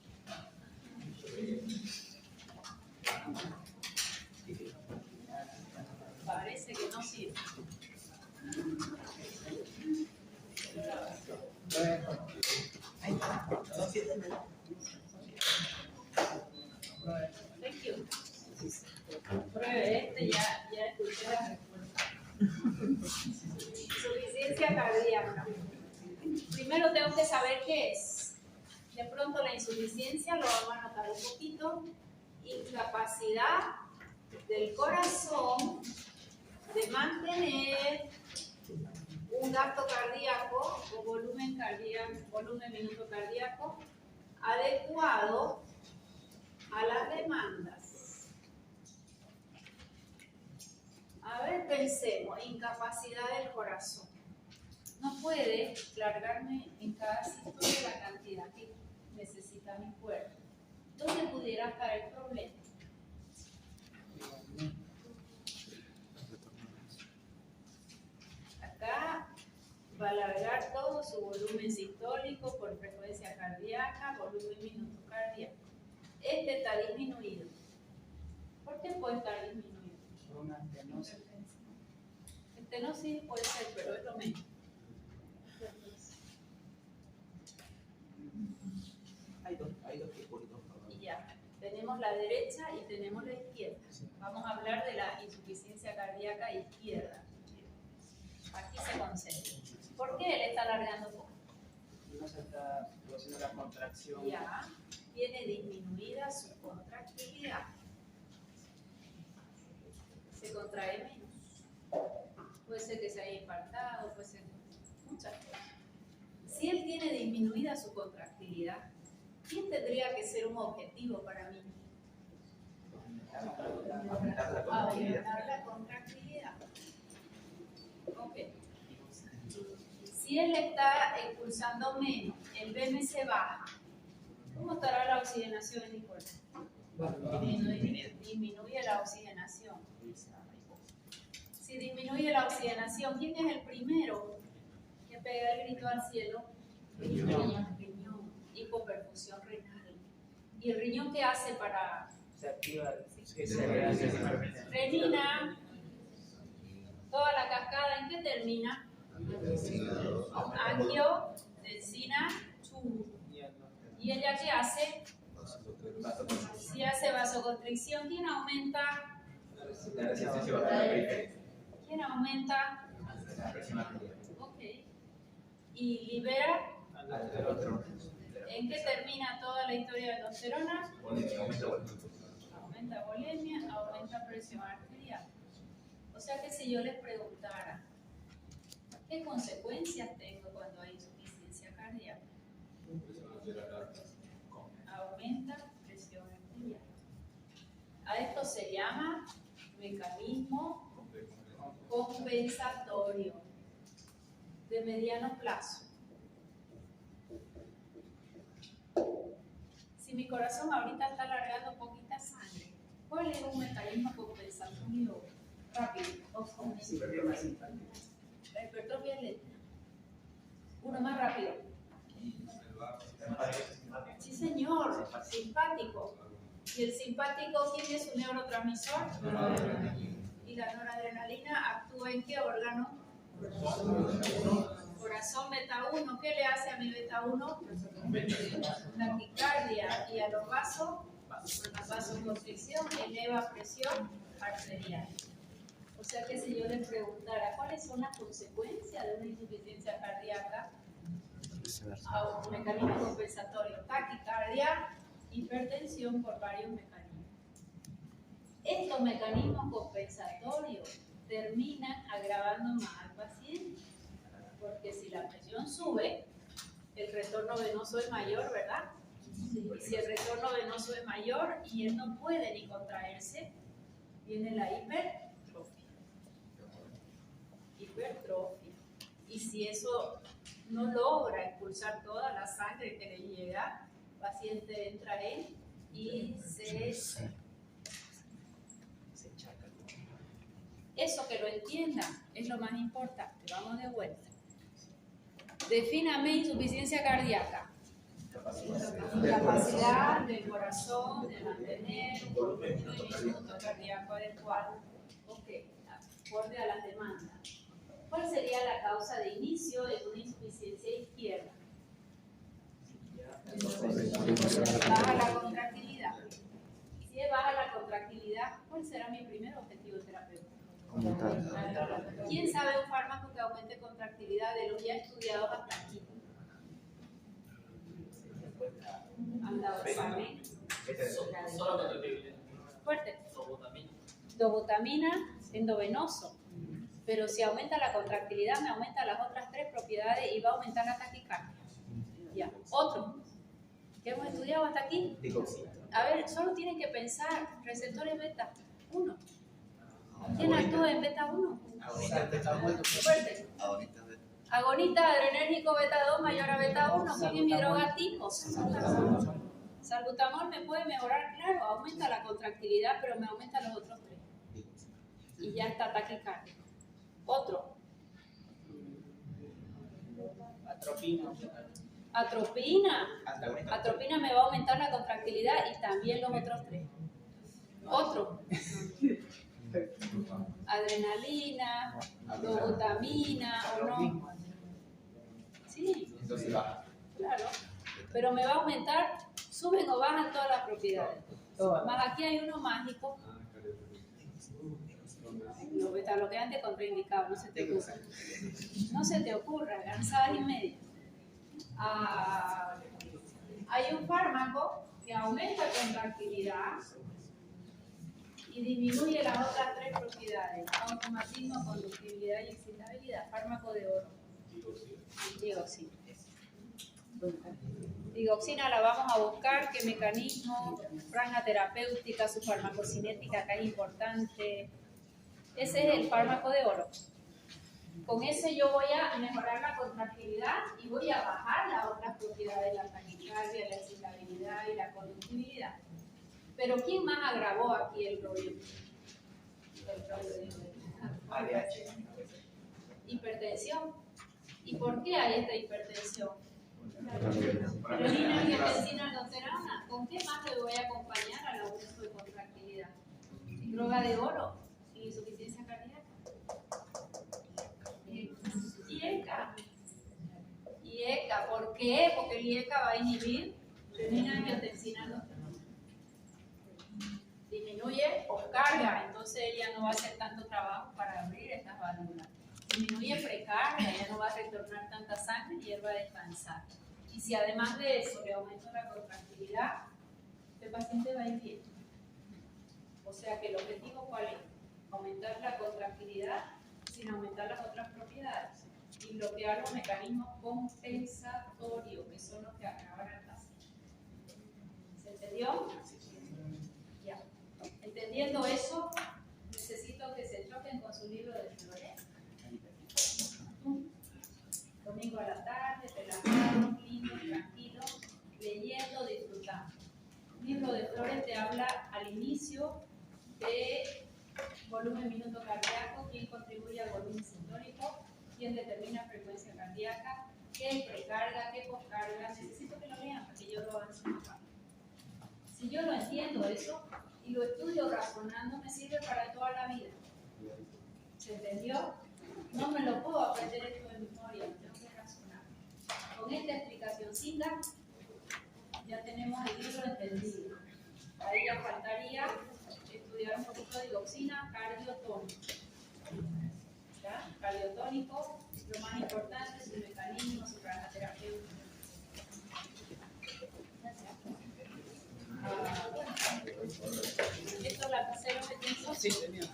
Parece que no sirve. Thank you. Pruebe este, ya escuché la respuesta. Insuficiencia cardíaca. Primero tengo que saber qué es. De pronto la insuficiencia lo vamos a notar un poquito. Incapacidad del corazón de mantener un gasto cardíaco o volumen minuto cardíaco adecuado a las demandas. A ver, pensemos, incapacidad del corazón. No puede largarme en cada sístole la cantidad que necesita mi cuerpo. ¿Dónde pudiera estar el problema? Acá va a alargar todo su volumen sistólico por frecuencia cardíaca, volumen minuto cardíaco. Este está disminuido. ¿Por qué puede estar disminuido? Por una estenosis. Estenosis puede ser, pero es lo menos. tenemos la derecha y tenemos la izquierda. Vamos a hablar de la insuficiencia cardíaca izquierda. Aquí se concentra. ¿Por qué él está alargando poco? No se está produciendo la contracción. Ya tiene disminuida su contractilidad. Se contrae menos. Puede ser que se haya infartado, puede ser muchas cosas. Si él tiene disminuida su contractilidad, ¿quién tendría que ser un objetivo para mí? Aumentar la contractilidad. Ok. Si él está expulsando menos, el BMC baja, ¿cómo estará la oxigenación, Nicolás? Disminuye la oxigenación. Si disminuye la oxigenación, ¿quién es el primero que pega el grito al cielo? El riñón. Hipoperfusión renal. ¿Y el riñón qué hace para...? Se activa. Renina. Toda la cascada, ¿en qué termina? Angiotensina 2. ¿Y ella qué hace? Si hace vasoconstricción, ¿quién aumenta? ¿Quién aumenta? Ok. ¿Y libera? ¿En qué termina toda la historia de la aldosterona? Aumenta bulimia, aumenta presión arterial. O sea que si yo les preguntara, ¿qué consecuencias tengo cuando hay insuficiencia cardíaca? Aumenta presión arterial. A esto se llama mecanismo compensatorio de mediano plazo. Si mi corazón ahorita está alargando poquita sangre, ¿cuál es un mecanismo compensatorio rápido? La hipertrofia lenta. Uno más rápido. Sí, señor, simpático. ¿Y el simpático quién es su neurotransmisor? ¿Y la noradrenalina actúa en qué órgano? Corazón beta 1. ¿Qué le hace a mi beta 1? Taquicardia. ¿Y a los vasos? La vasoconstricción eleva presión arterial. O sea que si yo les preguntara cuáles son las consecuencias de una insuficiencia cardíaca, a un mecanismo compensatorio, taquicardia, hipertensión por varios mecanismos. Estos mecanismos compensatorios terminan agravando más al paciente, porque si la presión sube, el retorno venoso es mayor, ¿verdad? Y si el retorno venoso es mayor y él no puede ni contraerse, viene la hipertrofia. Y si eso no logra expulsar toda la sangre que le llega, el paciente entra en ICC. Eso que lo entiendan es lo más importante. Vamos de vuelta. Defíname insuficiencia cardíaca. Capacidad del corazón de mantener un movimiento cardíaco adecuado. Ok, acorde a las demandas. ¿Cuál sería la causa de inicio de una insuficiencia izquierda? Baja la contractilidad. Si es baja la contractilidad, ¿cuál será mi primer objetivo terapéutico? ¿Quién sabe un fármaco que aumente contractilidad de los ya estudiados hasta aquí? ¿Han dado examen? Fuerte. Dobutamina endovenoso. Pero si aumenta la contractilidad, me aumenta las otras tres propiedades y va a aumentar la taquicardia. Ya. Otro. ¿Qué hemos estudiado hasta aquí? A ver, solo tienen que pensar receptores beta 1. ¿Quién actúa en beta 1? Fuerte. Agonista adrenérgico beta 2 mayor a beta 1. ¿Quién es mi droga tipo? Salbutamol me puede mejorar, claro, aumenta la contractilidad, pero me aumenta los otros tres. Y ya está taquicardia. Otro. Atropina. Atropina me va a aumentar la contractilidad y también los otros tres. Otro. Adrenalina, dobutamina o no. Sí. Entonces baja. Claro. Pero me va a aumentar, suben o bajan todas las propiedades. Más aquí hay uno mágico. Lo que antes contraindicado, no se te ocurra. No se te ocurra, cansadas y media. Hay un fármaco que aumenta contractilidad y disminuye las otras tres propiedades: automatismo, conductividad y excitabilidad. Fármaco de oro. Digoxina. Digoxina la vamos a buscar, qué mecanismo, franja terapéutica, su farmacocinética acá es importante. Ese es el fármaco de oro. Con ese yo voy a mejorar la contractilidad y voy a bajar las otras propiedades, la taquicardia, la excitabilidad y la conductividad. Pero ¿quién más agravó aquí el problema? Hipertensión. ¿Y por qué hay esta hipertensión? Renina, angiotensina, aldosterona. ¿Con qué más le voy a acompañar al aumento de contractilidad? Droga de oro, insuficiencia cardíaca. Y ECA. ¿Por qué? Porque el IECA va a inhibir renina, angiotensina, aldosterona. Disminuye o carga, entonces ella no va a hacer tanto trabajo para abrir estas válvulas. Disminuye precarga, ella no va a retornar tanta sangre y él va a descansar. Y si además de eso le aumento la contractilidad, el paciente va a ir bien. O sea que el objetivo, ¿cuál es? Aumentar la contractilidad sin aumentar las otras propiedades y bloquear los mecanismos compensatorios, que son los que agravan el paciente. ¿Se entendió? Ya. Entendiendo eso, necesito que se choquen con su libro de flores. Domingo a la tarde, relajados, lindos, tranquilos, leyendo, disfrutando. Un libro de flores te habla al inicio de volumen minuto cardíaco, quién contribuye al volumen sistólico, quién determina frecuencia cardíaca, qué precarga, qué poscarga. Necesito que lo lean para que yo lo avance más rápido. Si yo lo entiendo eso y lo estudio razonando, me sirve para toda la vida. ¿Se entendió? No me lo puedo aprender esto de memoria, tengo que razonar. Con esta explicacióncita ya tenemos el libro entendido. Ahí ya faltaría estudiar un poquito de digoxina, cardiotónico. ¿Ya? Cardiotónico, lo más importante, su mecanismo, su franja terapéutica. ¿Esto es lapicero que tengo? Sí, tenía.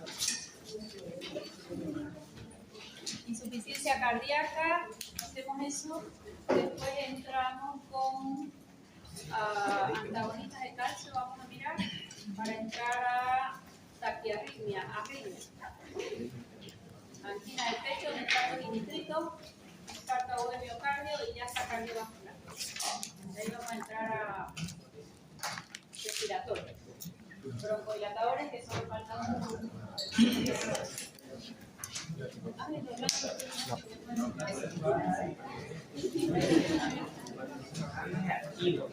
Insuficiencia cardíaca, hacemos eso. Después entramos con antagonistas de calcio, vamos a mirar, para entrar a taquiarritmia, arritmia. Angina del pecho, nitrato y nitrito, descarta de miocardio y ya está cardiovascular. Ahí vamos a entrar a respiratorio. Broncodilatadores, que son faltados. Yeah.